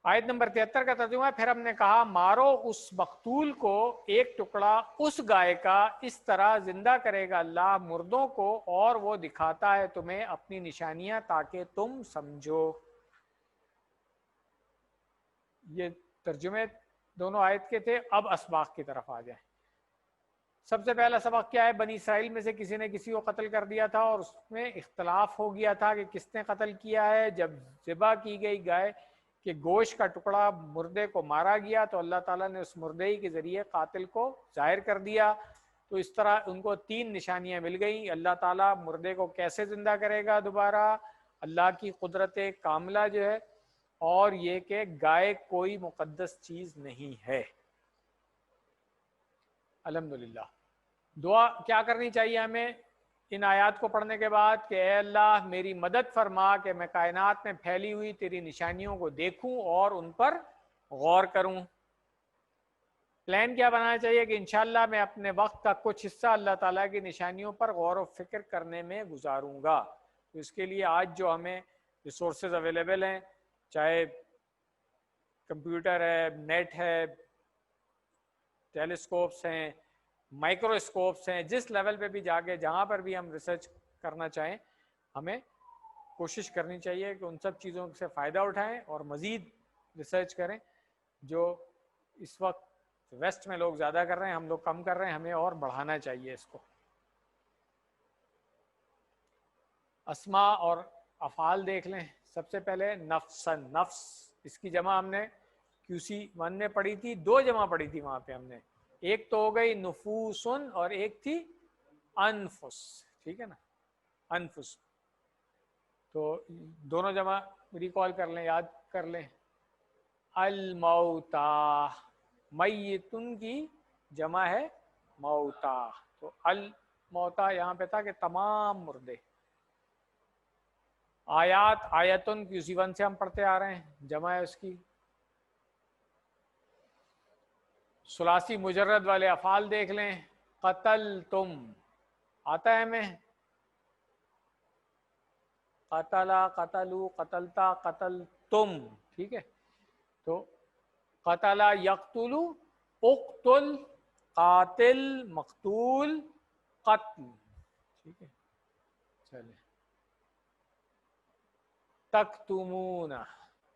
[SPEAKER 1] آیت نمبر 73 کا ترجمہ، پھر ہم نے کہا مارو اس مقتول کو، ایک ٹکڑا اس گائے کا، اس طرح زندہ کرے گا اللہ مردوں کو، اور وہ دکھاتا ہے تمہیں اپنی نشانیاں تاکہ تم سمجھو۔ یہ ترجمے دونوں آیت کے تھے۔ اب اسباق کی طرف آ جائیں۔ سب سے پہلا سبق کیا ہے؟ بنی اسرائیل میں سے کسی نے کسی کو قتل کر دیا تھا اور اس میں اختلاف ہو گیا تھا کہ کس نے قتل کیا ہے۔ جب ذبح کی گئی گائے کہ گوشت کا ٹکڑا مردے کو مارا گیا تو اللہ تعالیٰ نے اس مردے کے ذریعے قاتل کو ظاہر کر دیا۔ تو اس طرح ان کو 3 نشانیاں مل گئیں۔ اللہ تعالیٰ مردے کو کیسے زندہ کرے گا دوبارہ، اللہ کی قدرت کاملہ جو ہے، اور یہ کہ گائے کوئی مقدس چیز نہیں ہے۔ الحمدللہ دعا کیا کرنی چاہیے ہمیں ان آیات کو پڑھنے کے بعد کہ اے اللہ میری مدد فرما کہ میں کائنات میں پھیلی ہوئی تیری نشانیوں کو دیکھوں اور ان پر غور کروں۔ پلان کیا بنانا چاہیے کہ انشاءاللہ میں اپنے وقت کا کچھ حصہ اللہ تعالیٰ کی نشانیوں پر غور و فکر کرنے میں گزاروں گا۔ تو اس کے لیے آج جو ہمیں ریسورسز اویلیبل ہیں، چاہے کمپیوٹر ہے، نیٹ ہے، ٹیلیسکوپس ہیں، مائکروسکوپس ہیں، جس لیول پہ بھی جا کے جہاں پر بھی ہم ریسرچ کرنا چاہیں، ہمیں کوشش کرنی چاہیے کہ ان سب چیزوں سے فائدہ اٹھائیں اور مزید ریسرچ کریں۔ جو اس وقت ویسٹ میں لوگ زیادہ کر رہے ہیں، ہم لوگ کم کر رہے ہیں، ہمیں اور بڑھانا چاہیے اس کو۔ اسماء اور افعال دیکھ لیں۔ سب سے پہلے نفسن، نفس اس کی جمع ہم نے QC 1 میں پڑھی تھی، 2 جمع پڑھی تھی وہاں پہ ہم نے، ایک تو ہو گئی نفوسن اور ایک تھی انفس، ٹھیک ہے نا، انفس۔ تو دونوں جمع ریکال کر لیں، یاد کر لیں۔ الموتا، میتن کی جمع ہے موتا، تو الموتا یہاں پہ تھا کہ تمام مردے۔ آیات، آیتن QC 1 سے ہم پڑھتے آ رہے ہیں، جمع ہے اس کی۔ ثلاثی مجرد والے افعال دیکھ لیں۔ قتل تم آتا ہے ہمیں، قتلا، قتلو، قتلتا، قتل تم، ٹھیک ہے۔ تو قتلا یقتلو، اقتل، قاتل، مقتول، قتل، ٹھیک ہے۔ چلے تکتمون،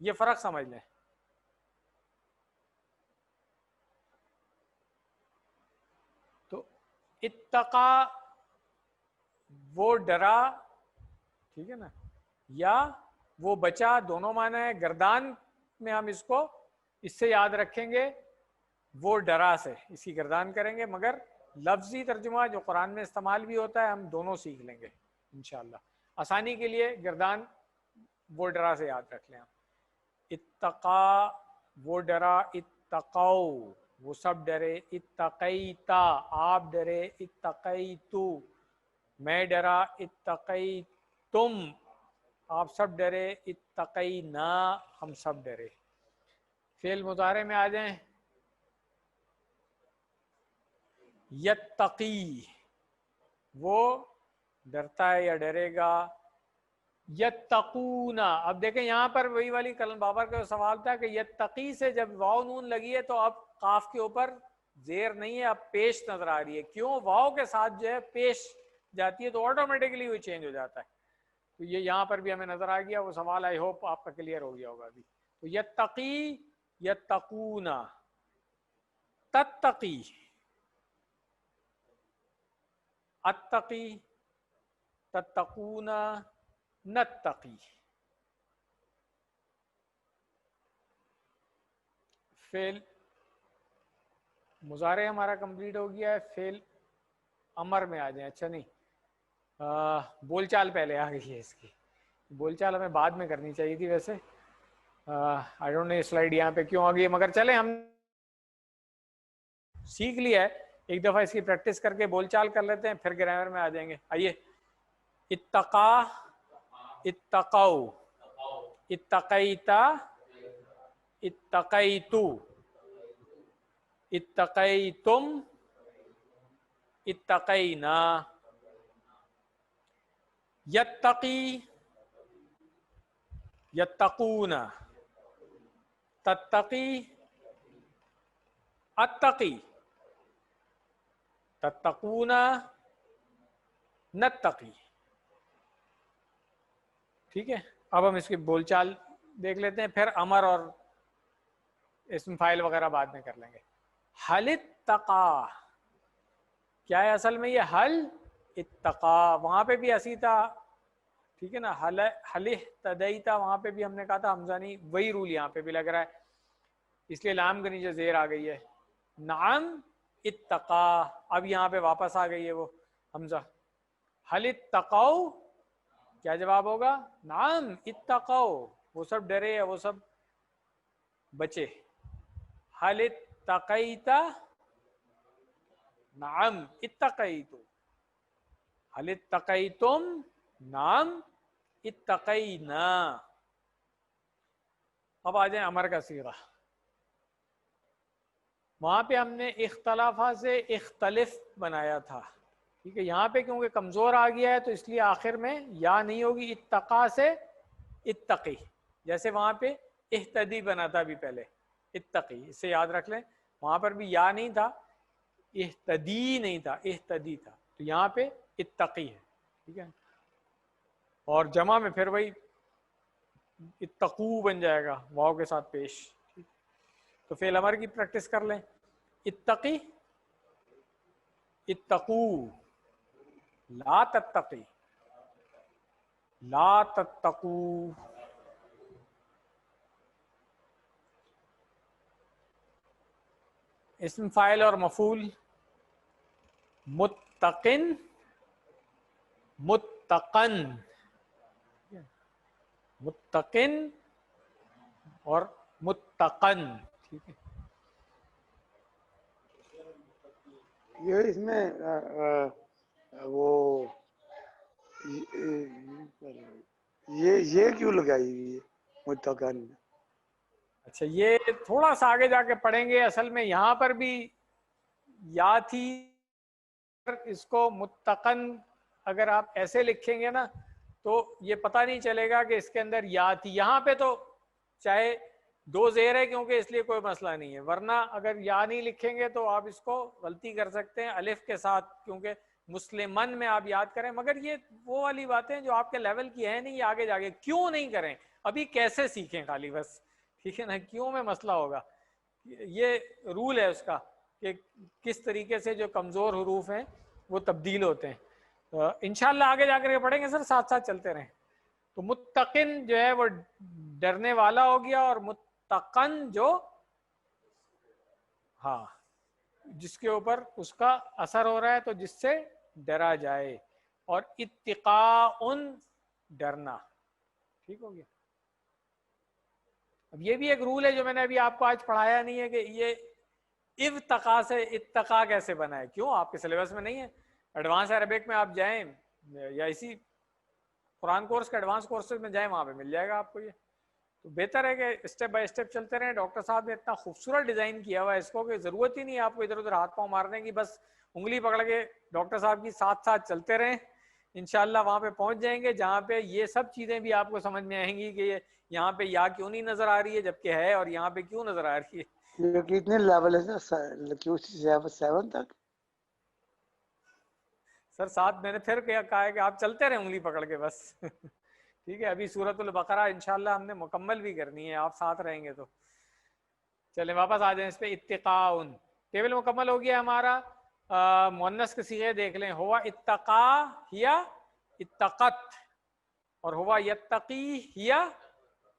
[SPEAKER 1] یہ فرق سمجھ لیں. تو اتقا وہ ڈرا، ٹھیک ہے نا، یا وہ بچا، دونوں معنی ہے. گردان میں ہم اس کو اس سے یاد رکھیں گے، وہ ڈرا سے اسی گردان کریں گے، مگر لفظی ترجمہ جو قرآن میں استعمال بھی ہوتا ہے ہم دونوں سیکھ لیں گے انشاءاللہ. آسانی کے لیے گردان وہ ڈرا سے یاد رکھ لیں ہم. اتقا وہ ڈرا، اتقو وہ سب ڈرے، اتقیتا آپ ڈرے، اتقیتو میں ڈرا، اتقیتم آپ سب ڈرے، اتقینا ہم سب ڈرے. فعل مضارع میں آ جائیں. یتقی وہ ڈرتا ہے یا ڈرے گا. یتقون، اب دیکھیں یہاں پر وہی والی کلم بابر کا سوال تھا کہ یتقی سے جب واو نون لگی ہے تو اب قاف کے اوپر زیر نہیں ہے، اب پیش نظر آ رہی ہے. کیوں؟ واو کے ساتھ جو ہے پیش جاتی ہے تو آٹومیٹکلی وہ چینج ہو جاتا ہے. تو یہ یہاں پر بھی ہمیں نظر آ گیا وہ سوال. آئی ہوپ آپ کا کلیئر ہو گیا ہوگا ابھی. تو یتقی، یتقون، تتقی، اتقی، تتقون، نتقی. فعل مضارع ہمارا کمپلیٹ ہو گیا ہے. فعل امر میں آ جائیں. اچھا نہیں، بول چال پہلے آ گئی ہے. اس کی بول چال ہمیں بعد میں کرنی چاہیے تھی ویسے. آئی ڈونٹ نو سلائیڈ یہاں پہ کیوں آ گئی ہے، مگر چلیں ہم سیکھ لیا ہے. ایک دفعہ اس کی پریکٹس کر کے بول چال کر لیتے ہیں، پھر گرامر میں آ جائیں گے. آئیے. اتقا، اتقو، اتقیتا، اتقیتو، اتقیتم، اتقینا. یتقی، یتقون، تتقی، اتقی، تتقون، نتقی. ٹھیک ہے. اب ہم اس کی بول چال دیکھ لیتے ہیں، پھر امر اور اسم فاعل وغیرہ بعد میں کر لیں گے. حل اتقا کیا ہے اصل میں؟ یہ حل اتقا، وہاں پہ بھی اسی تھا، ٹھیک ہے نا. حل اہتدیتا وہاں پہ بھی ہم نے کہا تھا حمزہ نہیں، وہی رول یہاں پہ بھی لگ رہا ہے، اس لیے لام کے نیچے زیر آ گئی ہے. نعم اتقا، اب یہاں پہ واپس آ گئی ہے وہ حمزہ. حل اتقو کیا جواب ہوگا؟ نعم اتقو وہ سب ڈرے، وہ سب بچے. حل اتقیتا، نعم اتقیتو. حل اتقیتم، نعم اتقینا. اب آ جائیں امر کا صیغہ. وہاں پہ ہم نے اختلافہ سے اختلف بنایا تھا، ٹھیک ہے. یہاں پہ کیونکہ کمزور آ گیا ہے تو اس لیے آخر میں یا نہیں ہوگی. اتقا سے اتقی، جیسے وہاں پہ اہتدی بنا تھا ابھی پہلے، اتقی، اس سے یاد رکھ لیں. وہاں پر بھی یا نہیں تھا، اہتدی نہیں تھا، اہتدی تھا. تو یہاں پہ اتقی ہے، ٹھیک ہے. اور جمع میں پھر وہی اتقو بن جائے گا واو کے ساتھ پیش. تو فعل امر کی پریکٹس کر لیں. اتقی، اتقو، لا تتقی، لا تتقو. اسم فاعل اور مفعول متقن، متقن، متقن اور متقن، ٹھیک ہے.
[SPEAKER 6] یہ اس میں وہ یہ کیوں لگائی ہوئی ہے متقن میں؟
[SPEAKER 1] اچھا یہ تھوڑا سا آگے جا کے پڑھیں گے. اصل میں یہاں پر بھی یا تھی، اس کو متقن اگر آپ ایسے لکھیں گے نا تو یہ پتہ نہیں چلے گا کہ اس کے اندر یا تھی. یہاں پہ تو چاہے دو زیر ہے کیونکہ اس لیے کوئی مسئلہ نہیں ہے، ورنہ اگر یا نہیں لکھیں گے تو آپ اس کو غلطی کر سکتے ہیں الف کے ساتھ، کیونکہ مسلمن میں آپ یاد کریں. مگر یہ وہ والی باتیں جو آپ کے لیول کی ہیں نہیں، یہ آگے جا کے کیوں نہیں کریں. ابھی کیسے سیکھیں خالی بس, ٹھیک ہے نا, کیوں میں مسئلہ ہوگا. یہ رول ہے اس کا کہ کس طریقے سے جو کمزور حروف ہیں وہ تبدیل ہوتے ہیں. انشاءاللہ آگے جا کر کے پڑھیں گے سر, ساتھ ساتھ چلتے رہیں. تو متقن جو ہے وہ ڈرنے والا ہو گیا, اور متقن جو ہاں جس کے اوپر اس کا اثر ہو رہا ہے, تو جس سے ڈرا جائے, اور اتقاء ڈرنا. ٹھیک ہو گیا. اب یہ بھی ایک رول ہے جو میں نے ابھی آپ کو آج پڑھایا نہیں ہے کہ یہ ابتقا سے اتقا کیسے بنا ہے. کیوں آپ کے سلیبس میں نہیں ہے؟ ایڈوانس عربک میں آپ جائیں یا اسی قرآن کورس کے ایڈوانس کورسز میں جائیں, وہاں پہ مل جائے گا آپ کو. یہ تو بہتر ہے کہ اسٹیپ بائی اسٹیپ چلتے رہیں. ڈاکٹر صاحب نے اتنا خوبصورت ڈیزائن کیا ہوا ہے اس کو کہ ضرورت ہی نہیں ہے آپ کو ادھر ادھر ہاتھ پاؤں مارنے کی, بس انگلی پکڑ کے ڈاکٹر صاحب کی ساتھ ساتھ چلتے رہیں. انشاءاللہ وہاں پہ پہنچ جائیں گے جہاں پہ یہ سب چیزیں بھی آپ کو سمجھ میں آئیں گی کہ یہاں پہ یا کیوں نہیں نظر آ رہی ہے جبکہ ہے, اور یہاں پہ کیوں نظر آ رہی ہے.
[SPEAKER 6] یہ کتنے لیول ہے سر؟ 7 تک
[SPEAKER 1] سر 7 میں نے پھر کہا ہے کہ آپ چلتے رہیں انگلی پکڑ کے بس. ٹھیک ہے, ابھی سورۃ البقرہ انشاءاللہ ہم نے مکمل بھی کرنی ہے, آپ ساتھ رہیں گے تو. چلیں واپس آ جائیں اس پہ. اتقاء ٹیبل مکمل ہو گیا ہمارا. مؤنث کے صیغے دیکھ لیں. ہوا اتقا ہیا اتقت, اور ہوا یتقی ہیا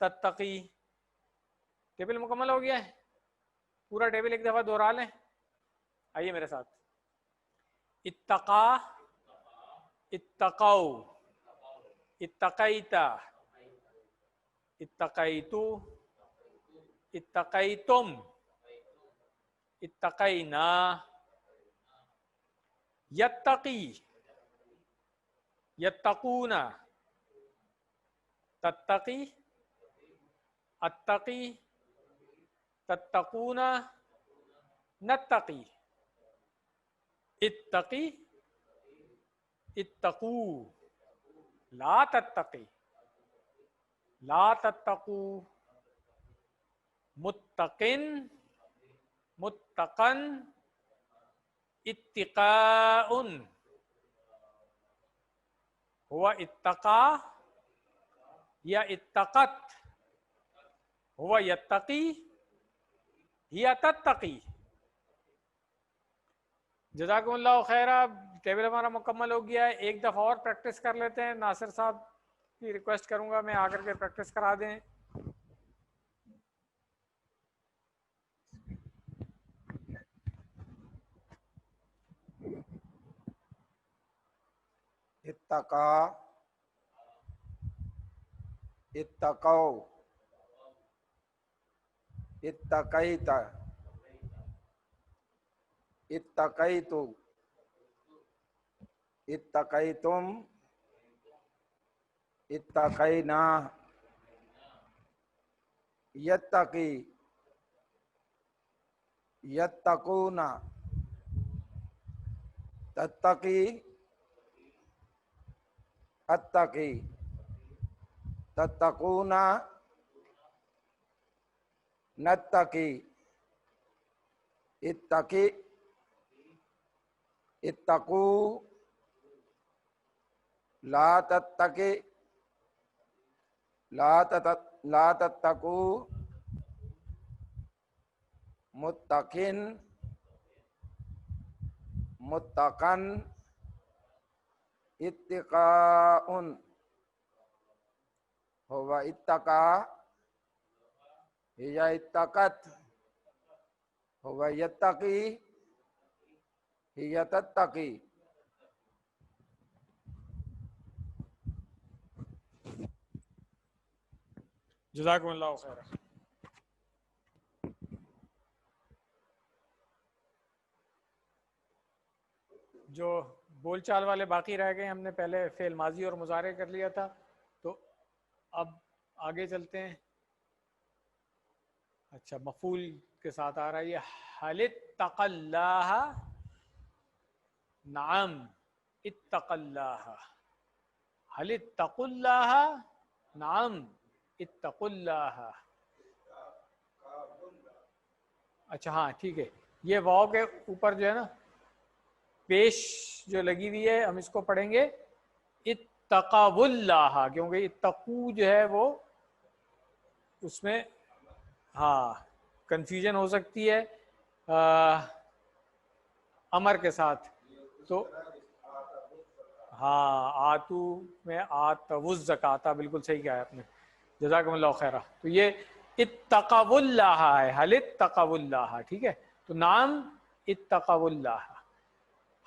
[SPEAKER 1] تتقی. ٹیبل مکمل ہو گیا ہے. پورا ٹیبل ایک دفعہ دوہرا لیں. آئیے میرے ساتھ. اتقا اتقو اتقیتا اتقیتو اتقیتم اتقینا. یتقی یتقون تتقی اتقی تتقون نتقی. اتقی اتقو لا تتقی لا تتقو. متقن متقن اتقاء. ہوا اتقا یا اتقت, ہوا یتقی یا تتقی. جزاکم اللہ خیرہ. ٹیبل ہمارا مکمل ہو گیا ہے. ایک دفعہ اور پریکٹس کر لیتے ہیں. ناصر صاحب کی ریکویسٹ کروں گا میں آ کر کے پریکٹس کرا دیں.
[SPEAKER 2] اتقا اتقو اتقیتا اتقیتو اتقیتم اتقینا. یتقی یتقون تتقی اتقی تتقون نتقی. اتقی اتقو لا تتقی لا تتقو. متقن متقن اتقاء. ہوا اتقا ہیا اتقت, ہوا یتقی ہیا تتقی.
[SPEAKER 1] جزاکم اللہ خیر. جو بول چال والے باقی رہ گئے, ہم نے پہلے فعل ماضی اور مضارع کر لیا تھا, تو اب آگے چلتے ہیں. اچھا, مفعول کے ساتھ آ رہا ہے یہ. حل اتق اللہ, نعم اتق اللہ. حل اتق اللہ, نعم اتق اللہ. اچھا ہاں ٹھیک ہے. یہ واو کے اوپر جو ہے نا پیش جو لگی ہوئی ہے, ہم اس کو پڑھیں گے اتقوا اللہ, کیونکہ اتقو جو ہے وہ اس میں ہاں کنفیوژن ہو سکتی ہے امر کے ساتھ. تو ہاں آتو میں آتوز زکاتا، بالکل صحیح کہا ہے آپ نے، جزاکم اللہ خیرہ. تو یہ اتقوا اللہ ہے، حل اتقوا اللہ، ٹھیک ہے. تو نام اتقوا اللہ.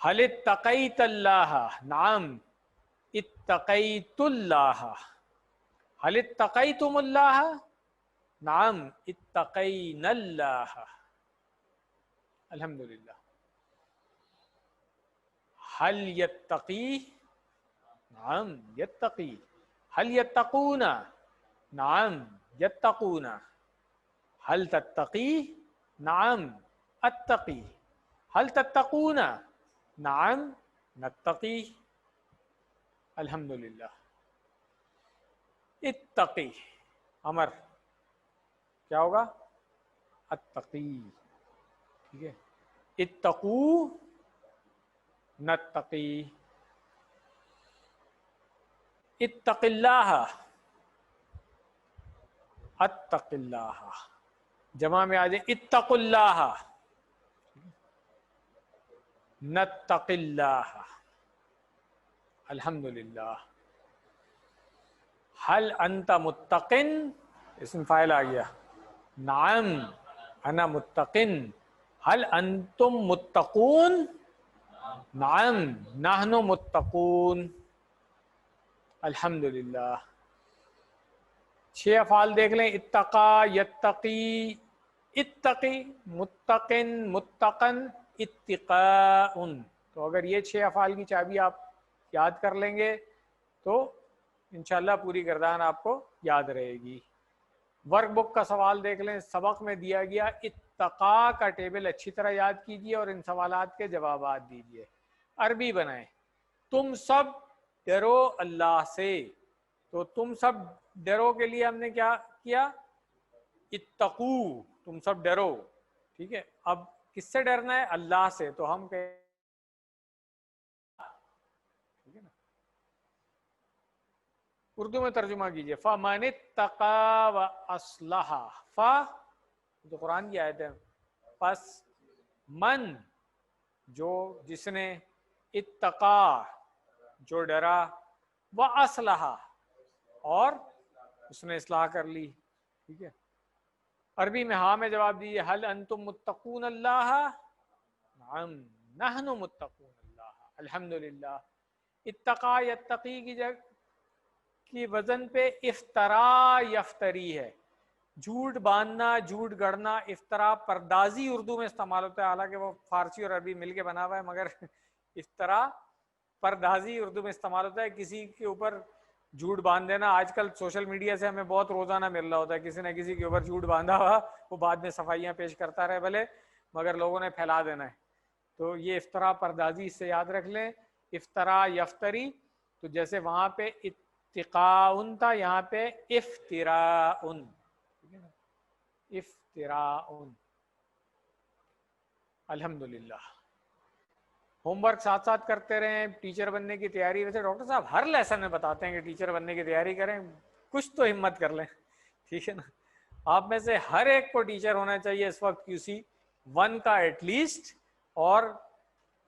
[SPEAKER 1] حل اتقیت اللہ، نام اتقیت اللہ. حل اتقیتم اللہ، نعم اتقین اللہ. الحمدللہ. حل یتقی، نعم یتقی. حل یتقون، نعم یتقون. حل تتقی، نعم اتقی. حل تتقون، نعم نتقی. الحمدللہ. اتقی امر کیا ہوگا؟ اتقی، ٹھیک ہے. اتقو نتقی. اتق اللہ، اتق اللہ. جمع میں آ جائے اتق اللہ، نتق اللہ. الحمدللہ. حل انت متقن، اسم فاعل آ گیا. نعم انا متقن. حل انتم متقون، نعم نحن متقون. الحمدللہ. 6 افعال دیکھ لیں. اتقا، یتقی، اتقی، متقن، متقن، اتقاء. تو اگر یہ 6 افعال کی چابی آپ یاد کر لیں گے تو انشاءاللہ پوری گردان آپ کو یاد رہے گی. ورک بک کا سوال دیکھ لیں. سبق میں دیا گیا اتقا کا ٹیبل اچھی طرح یاد کیجئے اور ان سوالات کے جوابات دیجئے. عربی بنائیں. تم سب ڈرو اللہ سے. تو تم سب ڈرو کے لیے ہم نے کیا کیا؟ اتقو، تم سب ڈرو. ٹھیک ہے. اب کس سے ڈرنا ہے؟ اللہ سے. تو ہم ٹھیک ہے نا. اردو میں ترجمہ کیجئے. فَمَنِ اتَّقَى وَأَصْلَحَ. تو قرآن کی آیت ہے. پس من، جو، جس نے، اتقا، جو ڈرا، وَأَصْلَحَ، اور اس نے اصلاح کر لی. ٹھیک ہے. عربی میں ہاں میں جواب دیجیے. حل انتم متقون اللہ، نعم نحن متقون اللہ. الحمدللہ. اتقا یتقی کی جگہ کی وزن پہ افترا یفتری ہے. جھوٹ باندھنا، جھوٹ گڑنا. افترا پردازی اردو میں استعمال ہوتا ہے، حالانکہ وہ فارسی اور عربی مل کے بنا ہوا ہے، مگر افترا پردازی اردو میں استعمال ہوتا ہے. کسی کے اوپر جھوٹ باندھ دینا. آج کل سوشل میڈیا سے ہمیں بہت روزانہ مل رہا ہوتا ہے کسی نہ کسی کے اوپر جھوٹ باندھا ہوا، وہ بعد میں صفائیاں پیش کرتا رہے بھلے، مگر لوگوں نے پھیلا دینا ہے. تو یہ افترا پردازی، اس سے یاد رکھ لیں. افترا یفتری. تو جیسے وہاں پہ اتقاء تھا، یہاں پہ افتراء. افتراء. الحمدللہ. ہوم ورک ساتھ ساتھ کرتے رہیں. ٹیچر بننے کی تیاری، ویسے ڈاکٹر صاحب ہر لیسن میں بتاتے ہیں کہ ٹیچر بننے کی تیاری کریں، کچھ تو ہمت کر لیں. ٹھیک ہے نا. آپ میں سے ہر ایک کو ٹیچر ہونا چاہیے اس وقت QC 1 کا ایٹ لیسٹ. اور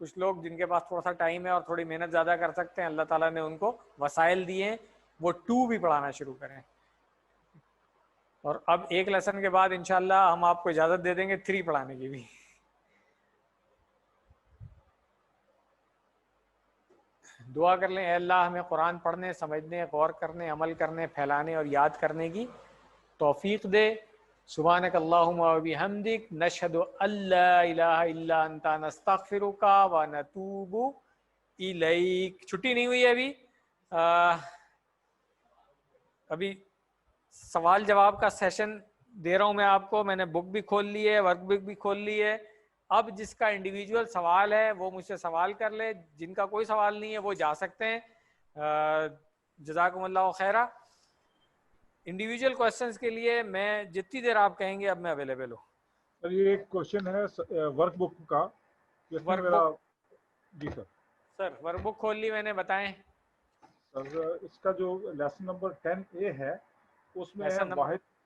[SPEAKER 1] کچھ لوگ جن کے پاس تھوڑا سا ٹائم ہے اور تھوڑی محنت زیادہ کر سکتے ہیں، اللہ تعالیٰ نے ان کو وسائل دیے ہیں، وہ 2 بھی پڑھانا شروع کریں. اور اب ایک لیسن کے بعد انشاءاللہ ہم آپ کو اجازت دے دیں گے 3 پڑھانے کی بھی. دعا کر لیں. اے اللہ ہمیں قرآن پڑھنے، سمجھنے، غور کرنے، عمل کرنے، پھیلانے اور یاد کرنے کی توفیق دے. سبحانک اللہم و بحمدک، نشہد ان لا الہ الا انت، نستغفرک و نتوب الیک. چھٹی نہیں ہوئی ہے ابھی سوال جواب کا سیشن دے رہا ہوں میں آپ کو. میں نے بک بھی کھول لی ہے، ورک بک بھی کھول لی ہے. اب جس کا انڈیویجول سوال ہے وہ مجھ سے سوال کر لے، جن کا کوئی سوال نہیں ہے وہ جا سکتے ہیں. جزاکم اللہ خیرہ. انڈیویجول کوسچنز کے لیے میں جتنی دیر آپ کہیں گے اب میں اویلیبل ہوں.
[SPEAKER 5] سر یہ ایک کوشچن ہے ورک بک کا. جی سر.
[SPEAKER 1] سر ورک بک کھول لی میں نے، بتائیں.
[SPEAKER 5] سر اس کا جو لیسن نمبر 10A ہے اس میں ہے